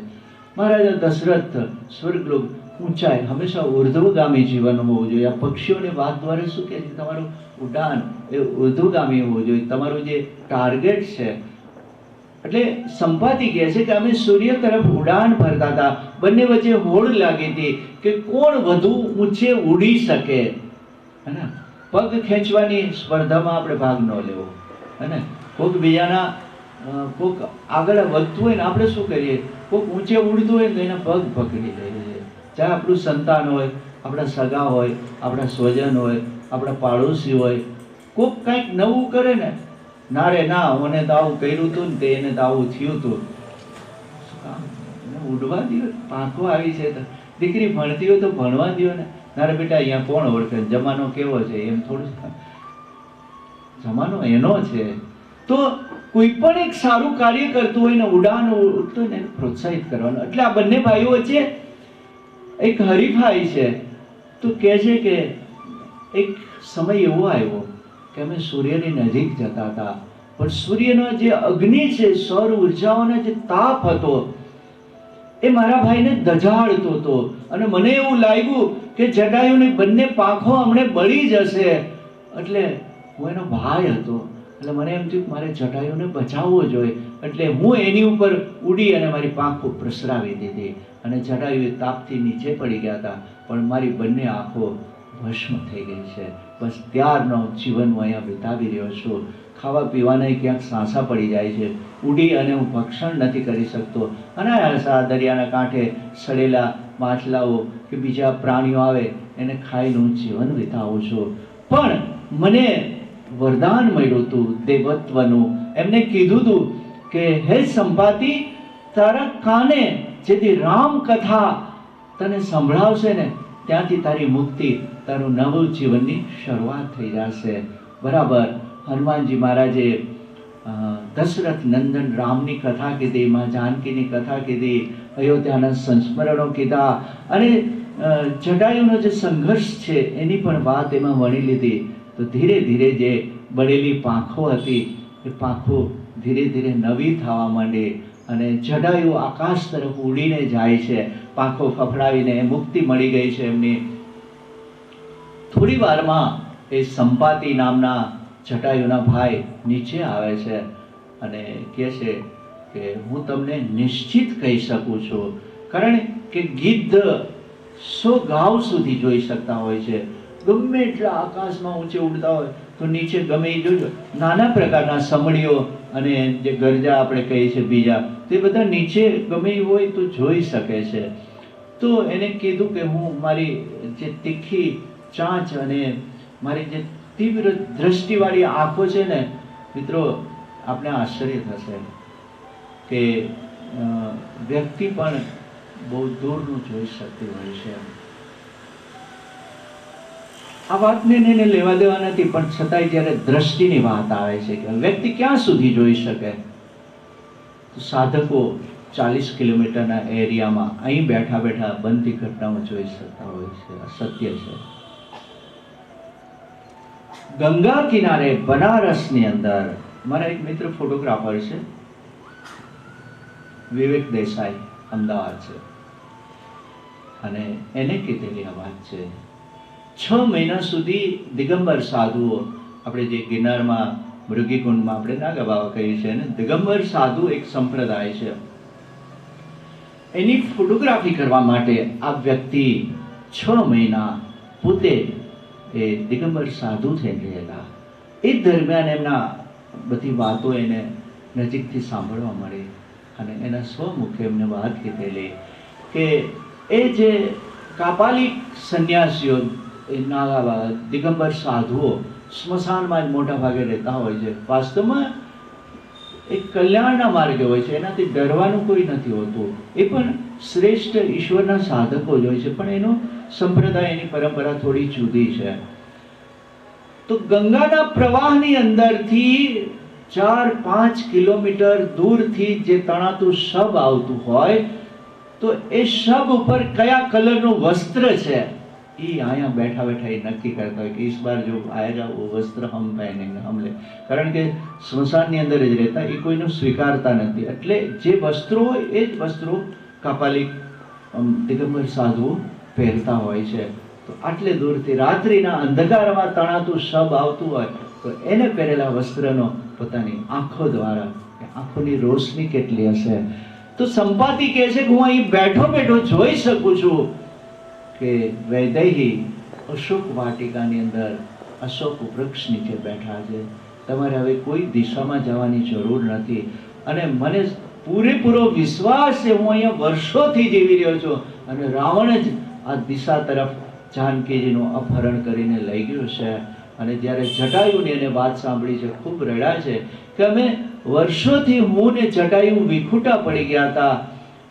મહારાજા દશરથ સ્વર્ગલોક. ઊંચાઈ હંમેશા ઉર્ધ્વગામી જીવન હોવું જોઈએ. આ પક્ષીઓની વાત દ્વારા શું કહે છે? તમારું ઉડાન એ ઉર્ધ્વગામી હોવું જોઈએ, તમારું જે ટાર્ગેટ છે. એટલે સંપાતિ કહે છે કે અમે સૂર્ય તરફ ઉડાન ભરતા હતા, બંને વચ્ચે હોડ લાગી હતી કે કોણ વધુ ઊંચે ઉડી શકે. હે ને, પગ ખેંચવાની સ્પર્ધામાં આપણે ભાગ ન લેવો. હે ને, કોઈક બીજાના કોઈક આગળ વધતું હોય ને, આપણે શું કરીએ? કોઈક ઊંચે ઉડતું હોય તો એના પગ પકડી લઈએ. ચાહે આપણું સંતાન હોય, આપણા સગા હોય, આપણા સ્વજન હોય, આપણા પાડોશી હોય, કોઈક કંઈક નવું કરે ને, ના રે ના, મને તો આવું કર્યું હતું ને, એને તો આવું થયું હતું. ઉડવા દો, પાંખો આવી છે તો દીકરી ભણતી હોય તો ભણવા દો ને. ના રે બેટા, અહીંયા કોણ ઓળખે? જમાનો કેવો છે? એમ થોડું જમાનો એનો છે. તો કોઈ પણ એક સારું કાર્ય કરતું હોય ને, ઉડાન ઉડતું હોય ને, એને પ્રોત્સાહિત કરવાનું. એટલે આ બંને ભાઈઓ વચ્ચે એક હરીફાઈ છે. તો કહે છે કે એક સમય એવો આવ્યો કે અમે સૂર્યની નજીક જતા હતા, પણ સૂર્યનો જે અગ્નિ છે, સૌર ઉર્જાઓનો જે તાપ હતો, એ મારા ભાઈને દઝાડતો હતો. અને મને એવું લાગ્યું કે જટાયુની બંને પાંખો હમણે બળી જશે. એટલે હું એનો ભાઈ હતો, એટલે મને એમ થયું કે મારે જટાયુને બચાવવો જોઈએ. એટલે હું એની ઉપર ઉડી અને મારી પાંખો પ્રસરાવી દીધી, અને જટાયુ તાપથી નીચે પડી ગયા હતા, પણ મારી બંને આંખો ભસ્મ થઈ ગઈ છે. બસ ત્યારનો જીવન હું અહીંયા વિતાવી રહ્યો છું. ખાવા પીવાના ક્યાંક સાંસા પડી જાય છે, ઉડી અને હું ભક્ષણ નથી કરી શકતો. અને આ દરિયાના કાંઠે સડેલા માછલાઓ કે બીજા પ્રાણીઓ આવે એને ખાઈને હું જીવન વિતાવું છું. પણ મને વરદાન મળ્યું હતું દેવત્વનું. એમને કીધું હતું કે હે સંપાતિ, તારા કાને જેથી રામ કથા તને સંભળાવશે ને, ત્યાંથી તારી મુક્તિ, તારું નવું જીવનની શરૂઆત થઈ જશે. બરાબર. હનુમાનજી મહારાજે દશરથ નંદન રામની કથા કીધી, માં જાનકીની કથા કીધી, અયોધ્યાના સંસ્મરણો કીધા, અને જટાયુનો જે સંઘર્ષ છે એની પણ વાત એમાં વણી લીધી. તો ધીરે ધીરે જે બળેલી પાંખો હતી એ પાંખો ધીરે ધીરે નવી થવા માંડી, અને જટાયુ આકાશ તરફ ઉડીને જાય છે. પાંખો ફફડાવીને મુક્તિ મળી ગઈ છે એમની. થોડી વારમાં એ સંપાતિ નામના જટાયુના ભાઈ નીચે આવે છે અને કહે છે કે હું તમને નિશ્ચિત કહી શકું છું, કારણ કે ગિદ્ધ 100 ગાઉ સુધી જોઈ શકતા હોય છે. ગમે એટલા આકાશમાં ઊંચે ઉડતા હોય તો નીચે ગમે એ જોજો, નાના પ્રકારના સમડીઓ અને જે ગરજા આપણે કહીએ છીએ બીજા, તે બધા નીચે ગમે એ હોય તો જોઈ શકે છે. તો એને કીધું કે હું મારી જે તીખી ચાંચ અને મારી જે તીવ્ર દ્રષ્ટિવાળી આંખો છે ને, મિત્રો આપણે આશ્ચર્ય થશે કે વ્યક્તિ પણ બહુ દૂરનું જોઈ શકતી હોય છે. આ વાતને એને લેવા દેવા નથી, પણ છતાંય જ્યારે દ્રષ્ટિની વાત આવે છે કે વ્યક્તિ ક્યાં સુધી જોઈ શકે, તો સાધકો 40 કિલોમીટરના એરિયામાં અહીં બેઠા બેઠા બનતી ઘટનાઓ જોઈ શકતા હોય છે. આ સત્ય છે. ગંગા કિનારે બનારસની અંદર મારા એક મિત્ર ફોટોગ્રાફર છે, વિવેક દેસાઈ, અમદાવાદ છે, અને એને કીધેલી આ વાત છે. 6 મહિના સુધી દિગંબર સાધુઓ, આપણે જે ગિરનારમાં મૃગીકુંડમાં આપણે નાગા બાવા કહીએ છીએ ને, દિગંબર સાધુ એક સંપ્રદાય છે. એની ફોટોગ્રાફી કરવા માટે આ વ્યક્તિ 6 મહિના પોતે એ દિગંબર સાધુ થઈ ગયેલા. એ દરમિયાન એમના બધી વાતો એને નજીકથી સાંભળવા મળી, અને એના સ્વમુખે એમને વાત કીધેલી કે એ જે કાપાલિક સંન્યાસીઓ, એ નાગા દિગંબર સાધુઓ સ્મશાનમાં જ મોટા ભાગે રહેતા હોય છે. વાસ્તવમાં એક કલ્યાણના માર્ગે હોય છે, એનાથી ડરવાનું કોઈ નથી હોતું. એ પણ શ્રેષ્ઠ ઈશ્વરના સાધકો જ હોય છે, પણ એનો સંપ્રદાય, એની પરંપરા થોડી જુદી છે. તો ગંગાના પ્રવાહની અંદરથી 4-5 કિલોમીટર દૂરથી જે તણાતું શબ આવતું હોય, તો એ શબ ઉપર કયા કલરનું વસ્ત્ર છે એ અહીંયા બેઠા બેઠા એ નક્કી કરતા હોય કે इस बार जो आएगा वो वस्त्र हम पहनेंगे, हम ले. કારણ કે સ્મશાનની અંદર જ રહેતા, એ કોઈનું સ્વીકારતા નથી. એટલે જે વસ્ત્રો હોય એ જ વસ્ત્રો કાપાલિક દિગંબર સાધુઓ પહેરતા હોય છે. તો આટલે દૂરથી રાત્રિના અંધકારમાં તણાતું શબ આવતું હોય તો એને પહેરેલા વસ્ત્રનો પોતાની આંખો દ્વારા, આંખોની રોશની કેટલી હશે. તો સંપાતિ કહે છે કે હું અહીં બેઠો બેઠો જોઈ શકું છું કે વૈદેહી અશોક વાટિકાની અંદર અશોક વૃક્ષ નીચે બેઠા છે. તમારે હવે કોઈ દિશામાં જવાની જરૂર નથી, અને મને પૂરેપૂરો વિશ્વાસ છે, હું અહીંયા વર્ષોથી જીવી રહ્યો છું, અને રાવણ જ આ દિશા તરફ જાનકીજીનું અપહરણ કરીને લઈ ગયો છે. અને જ્યારે જટાયુની એને વાત સાંભળી છે, ખૂબ રડ્યા છે કે અમે વર્ષોથી હું ને જટાયુ વિખૂટા પડી ગયા હતા,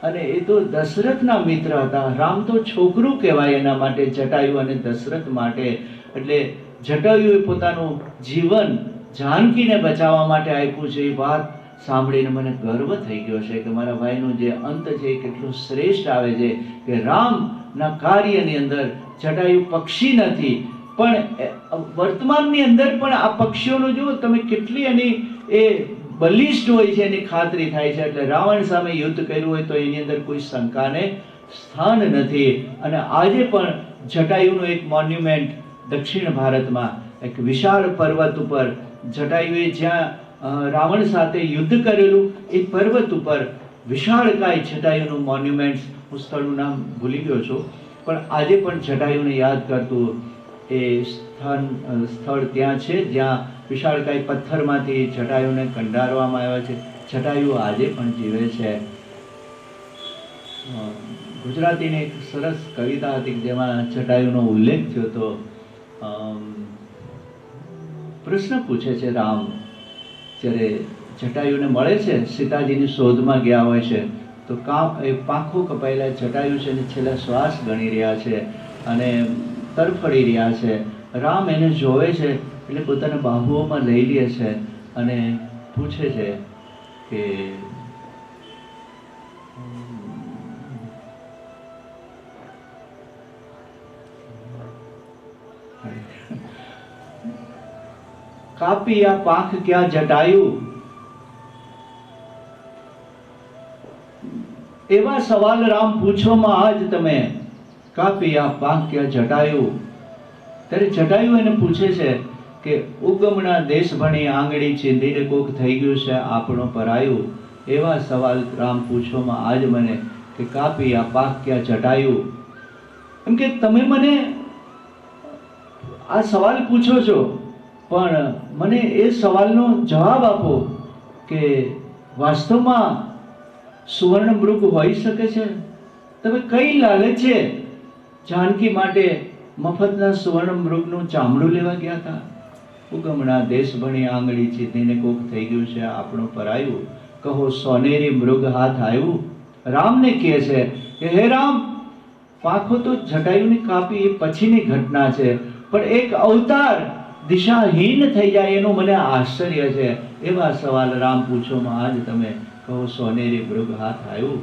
અને એ તો દશરથના મિત્ર હતા. રામ તો છોકરું કહેવાય એના માટે, જટાયુ અને દશરથ માટે. એટલે જટાયુએ પોતાનું જીવન જાનકીને બચાવવા માટે આપ્યું છે. એ વાત સાંભળીને મને ગર્વ થઈ ગયો છે કે મારા ભાઈનું જે અંત છે એ કેટલું શ્રેષ્ઠ આવે છે કે રામના કાર્યની અંદર જટાયુ પક્ષી નથી, પણ વર્તમાનની અંદર પણ આ પક્ષીઓનો જુઓ તમે કેટલી એની એ બલિષ્ઠ હોય છે એની ખાતરી થાય છે. એટલે રાવણ સામે યુદ્ધ કર્યું હોય તો એની અંદર કોઈ શંકાને સ્થાન નથી. અને આજે પણ જટાયુનું એક મોન્યુમેન્ટ દક્ષિણ ભારતમાં એક વિશાળ પર્વત ઉપર જટાયુએ જ્યાં રાવણ સાથે યુદ્ધ કરેલું એ પર્વત ઉપર વિશાળકાય જટાયુનું મોન્યુમેન્ટ, હું સ્થળનું નામ ભૂલી ગયો છું, પણ આજે પણ જટાયુને યાદ કરતું એ સ્થળ ત્યાં છે જ્યાં વિશાળકાય પથ્થરમાંથી જટાયુને કંડારવામાં આવ્યા છે. જટાયુ આજે પણ જીવે છે. ગુજરાતીની એક સરસ કવિતા હતી જેમાં જટાયુનો ઉલ્લેખ થયો હતો. પ્રશ્ન પૂછે છે રામ, જ્યારે જટાયુને મળે છે, સીતાજીની શોધમાં ગયા હોય છે, તો એ પાંખો કપાયેલા જટાયુ છે ને છેલ્લા શ્વાસ ગણી રહ્યા છે અને તરફડી રહ્યા છે. રામ એને જોવે છે એટલે પોતાના બાહુઓમાં લઈ લે છે અને પૂછે છે કે કાપી આ પાંખ ક્યાં જટાયુ? એવા સવાલ રામ પૂછોમાં આજ તમે, કાપી આ પાંખ ક્યાં જટાયુ? ત્યારે જટાયુ એને પૂછે છે કે ઉગમના દેશ ભણી આંગળી ચીંધીને કોક થઈ ગયું છે આપણો પરાયું. એવા સવાલ રામ પૂછોમાં આજ મને કે કાપી આ પાંખ ક્યાં જટાયુ? એમ કે તમે મને આ સવાલ પૂછો છો, પણ મને એ સવાલનો જવાબ આપો કે વાસ્તવમાં સુવર્ણ મૃગ હોઈ શકે છે? તમે કઈ લાલચે જાનકી માટે મફતના સુવર્ણ મૃગનું ચામડું લેવા ગયા હતા? ઉગમણા દેશ ભણી આંગળી ચીધીને કોક થઈ ગયું છે આપણું પરાયું, કહો સોનેરી મૃગ હાથ આવ્યું. રામને કહે છે કે હે રામ, પાંખો તો જટાયુની કાપી એ પછીની ઘટના છે, પણ એક અવતાર દિશાહીન થઈ જાય એનું મને આશ્ચર્ય છે. એવા સવાલ રામ પૂછોમાં આજ તમે, કહો સોનેરી મૃગ હાથ આવ્યું.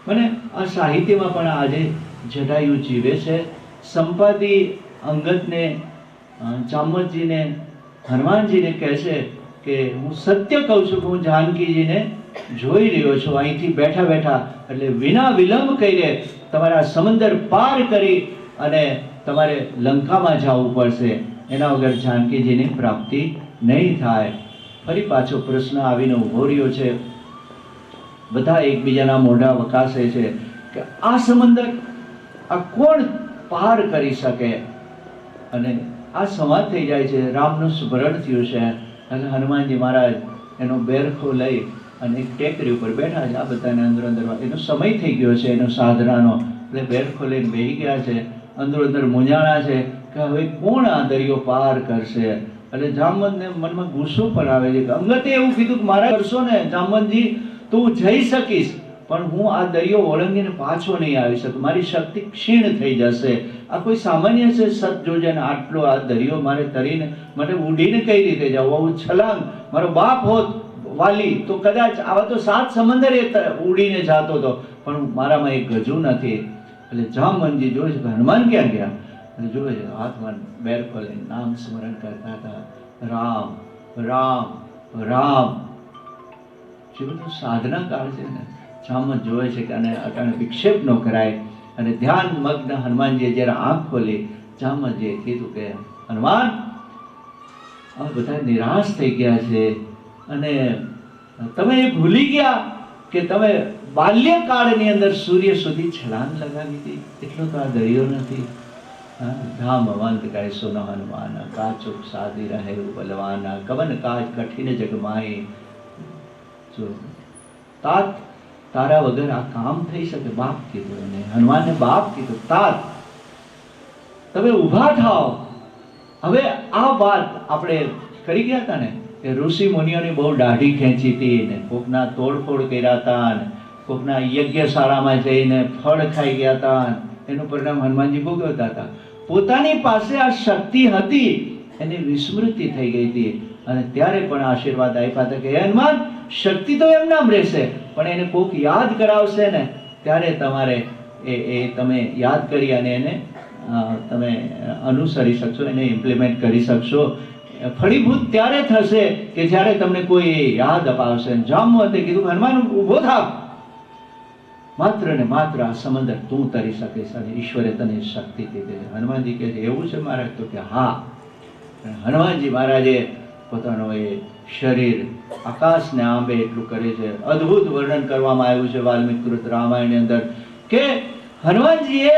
મને આ સાહિત્યમાં પણ આજે જટાયુ જીવે છે. સંપાદી અંગદને, ચામતજીને, હનુમાનજીને કહે છે કે હું સત્ય કહું છું કે હું જાનકીજીને જોઈ રહ્યો છું અહીંથી બેઠા બેઠા, એટલે વિના વિલંબ કરીને તમારા સમંદર પાર કરી અને તમારે લંકામાં જવું પડશે, એના વગર જાનકીજીની પ્રાપ્તિ નહીં થાય. ફરી પાછો પ્રશ્ન આવીને ઉભો રહ્યો છે. બધા એકબીજાના મોઢા વકાશે છે કે આ સમંદર આ કોણ પાર કરી શકે? અને આ સંવાદ થઈ જાય છે. રામનું સ્મરણ થયું છે અને હનુમાનજી મહારાજ એનો બેરખો લઈ અને એક ટેકરી ઉપર બેઠા છે. આ બધાને અંદર અંદર એનો સમય થઈ ગયો છે એનો સાધનાનો, એટલે બેરખો લઈને બેસી ગયા છે. અંદર અંદર મૂંઝાણા છે કે હવે કોણ આ દરિયો પાર કરશે? એટલે જામવંતને મનમાં ગુસ્સો પણ આવે છે કે અંગતે એવું કીધું કે મારા કરશો ને જામવંતજી તો હું જઈ શકીશ, પણ હું આ દરિયો ઓળંગીને પાછો નહીં આવી શકું, મારી શક્તિ ક્ષીણ થઈ જશે. આ કોઈ સામાન્ય છે? સત જોજે ને આટલો આ દરિયો મારે તરીને મને ઉડીને કઈ રીતે જવું? આવું છલાંગ મારો બાપ હોત વાલી તો કદાચ આવા તો 7 સમંદર ઉડીને જતો હતો, પણ મારામાં એક ગજુ નથી. એટલે જામવંતજી જોવે છે કે હનુમાન ક્યાં ગયા? એટલે જોવે છે હાથમાં બેર ખોલીને નામ સ્મરણ કરતા હતા, રામ રામ રામ. જીવનનું સાધના કાળ છે ને. જામવંત જોવે છે કે અને અટાણે વિક્ષેપ ન કરાય, અને ધ્યાન મગ્ન હનુમાનજીએ જ્યારે આંખ ખોલી, જામવંતજીએ કીધું કે હનુમાન, આ બધા નિરાશ થઈ ગયા છે અને તમે એ ભૂલી ગયા કે તમે બાલ્યકાળની અંદર સૂર્ય સુધી છલાંગ લગાવી હતી, એટલો તો આ દરિયો નથી. ધામવંત કહે સુનો હનુમાન, કાચુક સાદી રહે બલવાના, કવન કાજ કઠિન જગમાઈ. જો તાત તારા વગર આ કામ થઈ શકે? બાપ કીધું એને, હનુમાનને બાપ કીધું, તાત તમે ઊભા થાઓ. હવે આ વાત આપણે કરી ગયા હતા ને કે ઋષિ મુનિઓની બહુ દાઢી ખેંચી હતી ને કોકના તોડફોડ કર્યા હતા ને કોકના યજ્ઞશાળામાં જઈને ફળ ખાઈ ગયા હતા, એનું પરિણામ હનુમાનજી ભોગવતા હતા. પોતાની પાસે આ શક્તિ હતી એની વિસ્મૃતિ થઈ ગઈ હતી અને ત્યારે પણ આશીર્વાદ આપ્યા હતા કે હનુમાન, શક્તિ તો એમ નામ રહેશે, પણ એને કોક યાદ કરાવશે ને ત્યારે તમારે એ તમે યાદ કરી અને એને તમે અનુસરી શકશો, એને ઇમ્પ્લિમેન્ટ કરી શકશો. ફળીભૂત ત્યારે થશે કે જ્યારે તમને કોઈ યાદ અપાવશે. જાંબુવંતે કીધું, હનુમાન ઊભો થાવ, માત્ર ને માત્ર આ સમંદર તું તરી શકીશ અને ઈશ્વરે તને શક્તિ દીધી છે. હનુમાનજી કહે છે, એવું છે મહારાજ? તો કે હા. હનુમાનજી મહારાજે પોતાનો એ શરીર આકાશને આંબે એટલું કરે છે. અદ્ભુત વર્ણન કરવામાં આવ્યું છે વાલ્મીકૃત રામાયણની અંદર કે હનુમાનજીએ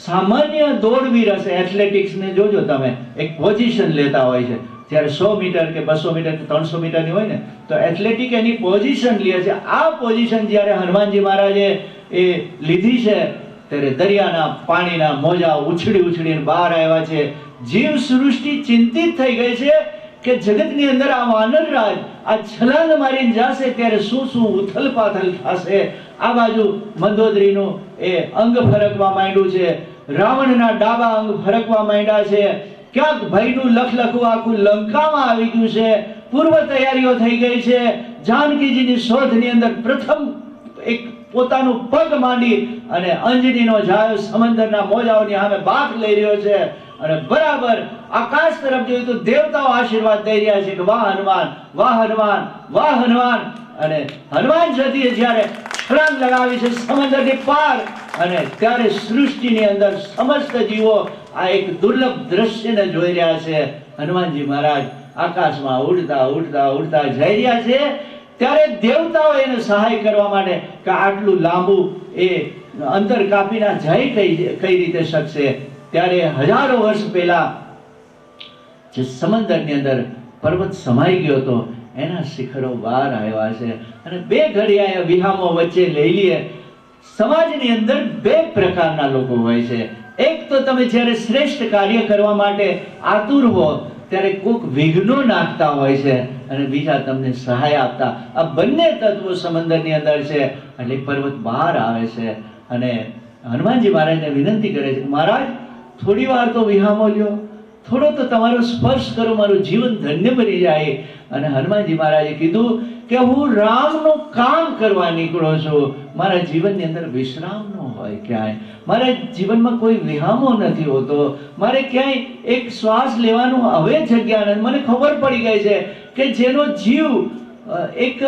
સામાન્ય દોડવીર હશે, એથ્લેટિક્સને જોજો તમે, એક પોઝિશન લેતા હોય છે. જ્યારે 100 મીટર કે 200 મીટર કે 300 મીટરની હોય ને તો એથ્લેટિક એની પોઝિશન લે છે. આ પોઝિશન જ્યારે હનુમાનજી મહારાજે એ લીધી છે ત્યારે દરિયાના પાણીના મોજા ઉછળી ઉછળીને બહાર આવ્યા છે. જીવ સૃષ્ટિ ચિંતિત થઈ ગઈ છે કે જગતની અંદર આ વાનરરાજ આ છલાંગ મારીને જશે ત્યારે શું શું ઉથલ પાથલ થશે. આ બાજુ મંદોદરીનું એ અંગ ફરકવા માંડ્યું છે, રાવણના ડાબા અંગ ફરકવા માંડ્યા છે, ક્યાંક ભયનું લખલખું આખું લંકામાં આવી ગયું છે, પૂર્વ તૈયારીઓ થઈ ગઈ છે. જાનકીજીની શોધની અંદર પ્રથમ એક પોતાનું પગ માંડી અને અંજનીનો જાયો સમંદરના મોજાઓની સામે બાથ લઈ રહ્યો છે અને બરાબર આકાશ તરફ જોયું તો દેવતાઓ આશીર્વાદ દઈ રહ્યા છે કે વાહ હનુમાન, વાહ હનુમાન, વાહ હનુમાન. અને હનુમાન જતીએ જ્યારે છલાંગ લગાવી છે સમંદરની પાર, અને ત્યારે સૃષ્ટિની અંદર સમસ્ત જીવો આ એક દુર્લભ દ્રશ્યને જોઈ રહ્યા છે. હનુમાનજી મહારાજ આકાશમાં ઉડતા ઉડતા ઉડતા જઈ રહ્યા છે. ત્યારે દેવતાઓ એને સહાય કરવા માટે કે આટલું લાંબુ એ અંતર કાપીને જઈ કઈ રીતે શકશે. ત્યારે હજારો વર્ષ પહેલા જે સમંદરની અંદર પર્વત સમાઈ ગયો હતો એના શિખરો બહાર આવ્યા છે. અને બે ઘડિયા વિહામો વચ્ચે લઈ લઈએ. સમાજની અંદર બે પ્રકારના લોકો હોય છે. એક તો તમે જ્યારે શ્રેષ્ઠ કાર્ય કરવા માટે આતુર હો ત્યારે કોઈક વિઘ્નો નાખતા હોય છે અને બીજા તમને સહાય આપતા. આ બંને તત્વો સમંદરની અંદર છે. એટલે પર્વત બહાર આવે છે અને હનુમાનજી મહારાજને વિનંતી કરે છે, મહારાજ થોડી વાર તો વિહામો લ્યો, થોડો તો તમારો સ્પર્શ કરો, મારું જીવન ધન્ય બની જાય. અને હનુમાનજી મહારાજે કીધું કે હું રામનું કામ કરવા નીકળો છું, મારા જીવનની અંદર વિશ્રામ ન હોય ક્યાંય, મારા જીવનમાં કોઈ વિહામો નથી હોતો, મારે ક્યાંય એક શ્વાસ લેવાનું હવે જગ્યા નથી. મને ખબર પડી ગઈ છે કે જેનો જીવ એક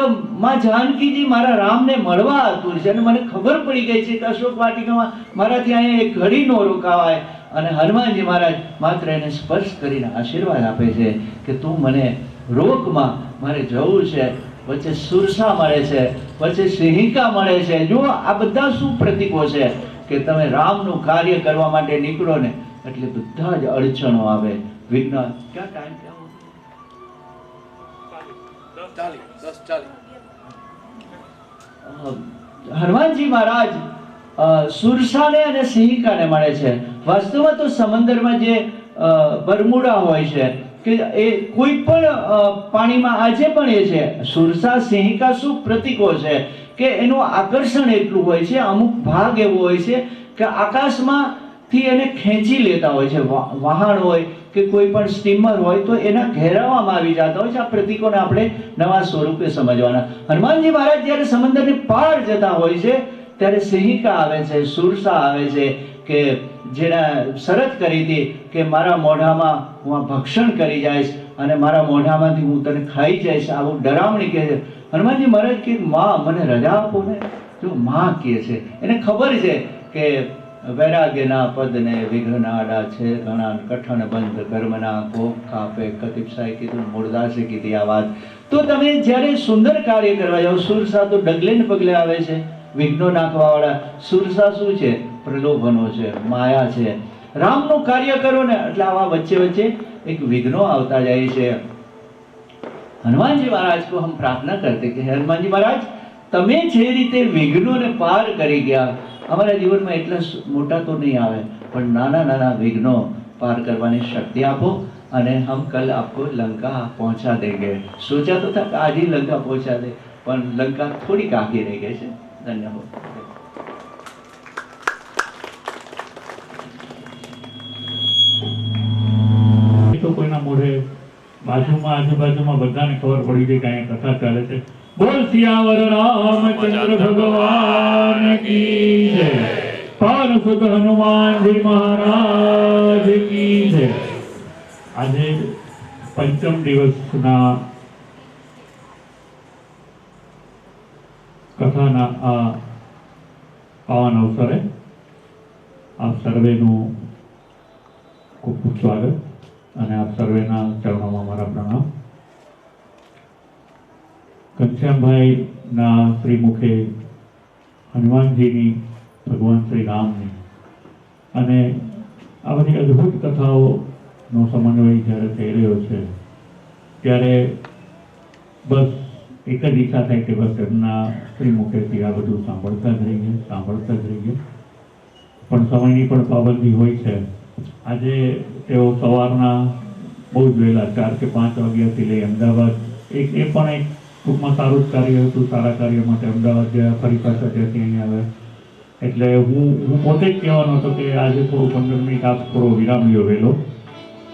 માં જાનકીજી મારા રામને મળવા આતુર છે અને મને ખબર પડી ગઈ છે કે અશોક વાટિકામાં મારાથી અહીંયા એક ઘડી ન રોકાવાય. અને હનુમાનજી મહારાજ માત્ર એને સ્પર્શ કરીને આશીર્વાદ આપે છે કે તું મને રોકમાં, મારે જવું છે. વચ્ચે સુરસા મળે છે, વચ્ચે સિંહિકા મળે છે. જો આ બધા શું પ્રતીકો છે કે તમે રામનું કાર્ય કરવા માટે નીકળો ને એટલે બધા જ અડચણો આવે, વિઘ્ન. ક્યાં ટાઈમ ક્યાં? હનુમાનજી મહારાજ સુરસાને અને સિંહિકાને મળે છે. વાસ્તવમાં તો સમંદરમાં જે બરમુડા હોય છે કે એ કોઈ પણ પાણીમાં આજે પણ એ છે. સુરસા સિંહિકા શું પ્રતીકો છે કે એનું આકર્ષણ એટલું હોય છે. અમુક ભાગ એવો હોય છે કે આકાશમાંથી એને ખેંચી લેતા હોય છે. વહાણ હોય કે કોઈ પણ સ્ટીમર હોય તો એના ઘેરાવામાં આવી જતા હોય છે. આ પ્રતીકોને આપણે નવા સ્વરૂપે સમજવાના. હનુમાનજી મહારાજ જ્યારે સમંદરની પાર જતા હોય છે ત્યારે સિંહિકા આવે છે, સુરસા આવે છે કે જેના શરત કરી હતી કે મારા મોઢામાં હું ભક્ષણ કરી જઈશ અને મારા મોઢામાંથી હું તને ખાઈ જઈશ. આવું ડરામણી કહે છે. હનુમાનજી મહારાજ કે માં મને રજા આપો ને. જો માં કહે છે, એને ખબર છે કે વૈરાગ્યના પદને વિઘ્નાડા છે ઘણા, કઠણ બંધ કર્મના કોપ કાપે. કતિપ સાહેબ કીધું, મૂળદાસે કીધી આ વાત. તો તમે જ્યારે સુંદર કાર્ય કરવા જાઓ, સુરસા તો ડગલે ને પગલે આવે છે, વિઘ્નો નાખવા વાળા. સુરસા શું છે? પ્રલોભનો છે, માયા છે. રામનું કાર્ય કરો ને એટલે આવા વચ્ચે વચ્ચે એક વિઘ્નો આવતા જાય છે. હનુમાનજી મહારાજ को हम प्रार्थना करते कि हनुमानजी महाराज તમે જે રીતે વિઘ્નોને પાર કરી ગયા, અમારા જીવનમાં એટલા મોટા તો નહીં આવે પણ નાના નાના વિઘ્નો पार करवानी शक्ति आपो અને हम कल आपको लंका पहुंचा देंगे. सोचा तो था कि आज ही लंका पहुंचा दे પણ લંકા થોડી આગે રહી ગઈ છે. ધન્યવાદ. તો કોઈના મોઢે બાજુમાં આજુબાજુમાં બધાને ખબર પડી ગઈ કે અહીંયા કથા ચાલે છે. બોલ સિયાવર રામચંદ્ર ભગવાન કી જય. પવન સુત હનુમાનજી મહારાજ કી જય. આજે પંચમ દિવસના કથાના આ પાવન અવસરે આપ સર્વેનું ખૂબ ખૂબ સ્વાગત અને આપ સર્વેના ચરણોમાં મારા પ્રણામ. ઘનશ્યામભાઈના શ્રીમુખે હનુમાનજીની, ભગવાન શ્રી રામની અને આ બધી અદ્ભુત કથાઓનો સમન્વય જ્યારે થઈ રહ્યો છે ત્યારે બસ એક જ ઈચ્છા થાય કે બસ એમના શ્રીમુખેથી આ બધું સાંભળતા જ રહીએ. પણ સમયની પણ પાબંદી હોય છે. આજે તેઓ સવારના બહુ જ વહેલા 4 કે 5 વાગ્યાથી લઈ અમદાવાદ એ પણ એક ટૂંકમાં સારું જ કાર્ય હતું. સારા કાર્ય માટે અમદાવાદ ગયા, ફરી પાછા ત્યાંથી અહીંયા આવ્યા. એટલે હું પોતે જ કહેવાનો હતો કે આજે થોડું 15 મિનિટ આપ થોડો વિરામ લ્યો વહેલો,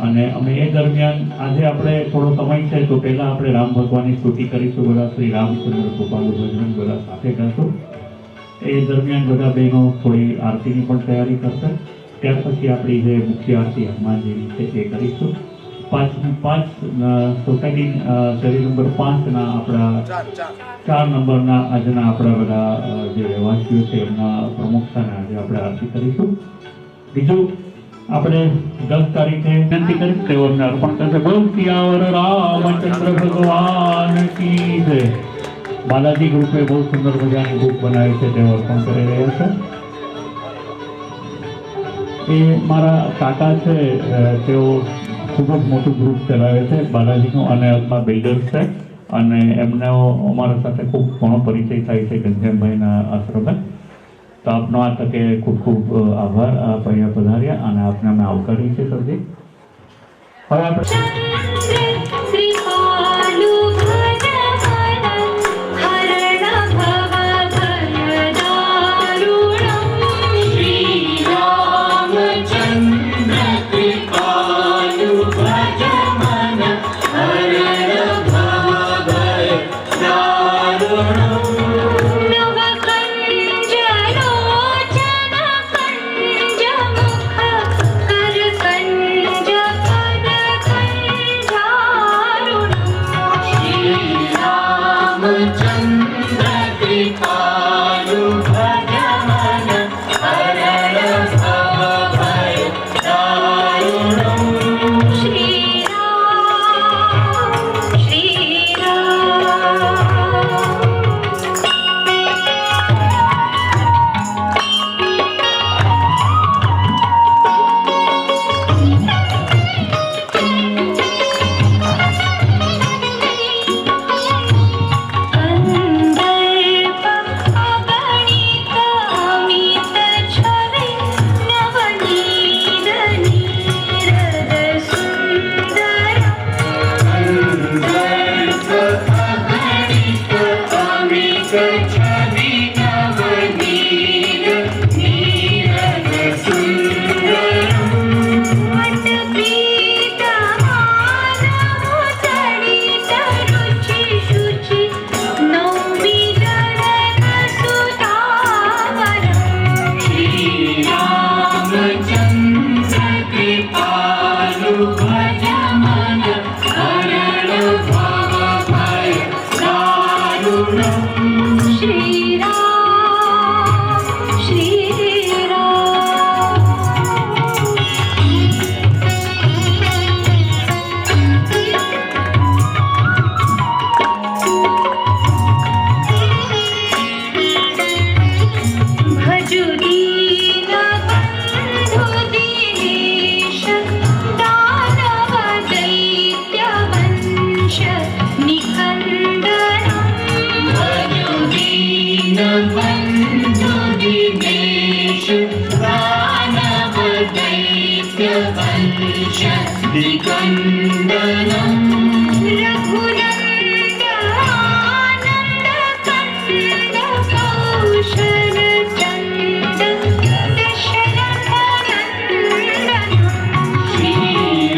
અને અમે એ દરમિયાન આજે આપણે થોડો સમય છે તો પહેલાં આપણે રામ ભગવાનની સ્તુતિ કરીશું. બધા શ્રી રામચંદ્ર કૃપાલુ ભજન બધા સાથે ગાશું. એ દરમિયાન બધા બહેનો થોડી આરતીની પણ તૈયારી કરશે. ત્યાર પછી આપણી જે મુખ્ય આરતી હનુમાનજીની છે એ કરીશું. 5 સોસાયટી શેરી નંબર 5ના આપણા 4 નંબરના આજના આપણા બધા જે રહેવાસીઓ છે એમના પ્રમુખ સ્થાને આજે આપણે આરતી કરીશું. બીજું આપણે 10 તારીખે વિનંતી કરી તેઓ અમને અર્પણ કરશે. બોલ સિયાવર રામચંદ્ર ભગવાન કી જય. બાલાજી ગ્રુપે બહુ સુંદર મજાની બુક બનાવી છે, તેઓ અર્પણ કરી રહ્યા છે. એ મારા કાકા છે, તેઓ ખૂબ જ મોટું ગ્રુપ ચલાવે છે બાલાજીનું, અને અથવા બિલ્ડર્સ છે, અને એમનો અમારા સાથે ખૂબ ઘણો પરિચય થાય છે ઘનશ્યામભાઈના આશ્રમે. તો આપનો આ તકે ખૂબ ખૂબ આભાર. આપ અહીંયા પધાર્યા અને આપને અમે આવકારી છે સરજી. હવે આપણે Shri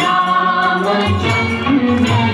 Ram Chandra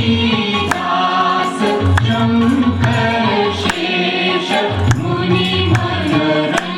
Tulsidas Shankar शेष मुनि मनोरंजनम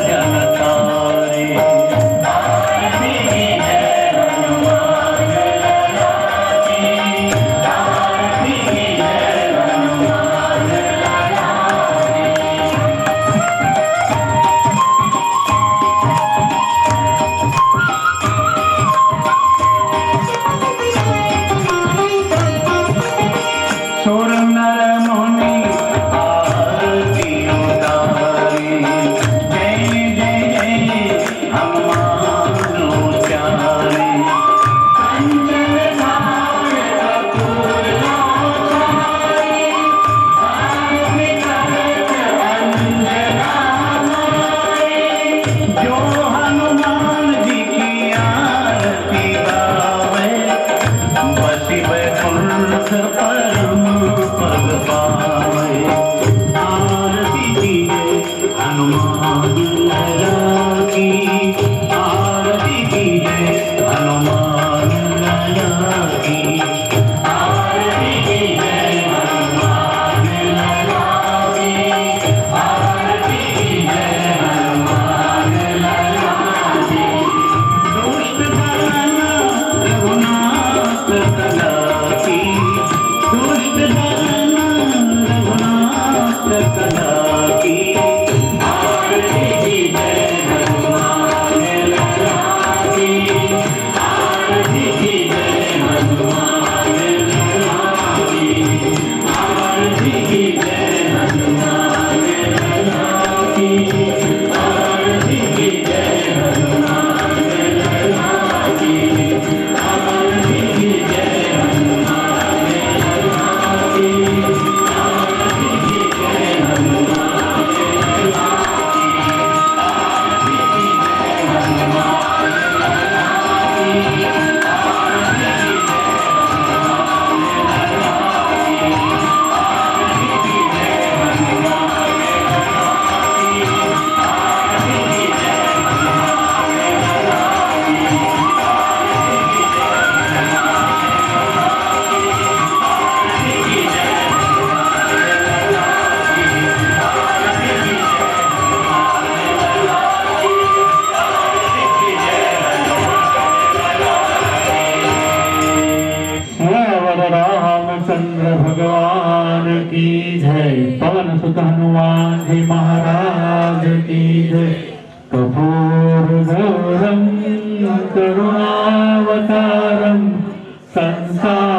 जनता हनुमान लाला की आरती कीजिए, हनुमान लाला की आरती कीजिए हनुमान लाला की आरती कीजिए हनुमान लाला की दुष्ट दलना रघुनाथ कला की, दुष्ट दलना रघुनाथ कला की आरती कीजिए हनुमान लाला की आरती कीजिए हनुमान लाला की आरती कीजिए हनुमान लाला की आरती कीजिए हनुमान लाला की आरती कीजिए हनुमान लाला की आरती कीजिए हनुमान लाला की आरती कीजिए हनुमान लाला की आरती श्रीवर रामचंद्र भगवान की जय। पवन सुत हनुमान जी महाराज की जय। कपूर गौरम करुणावतारम संसार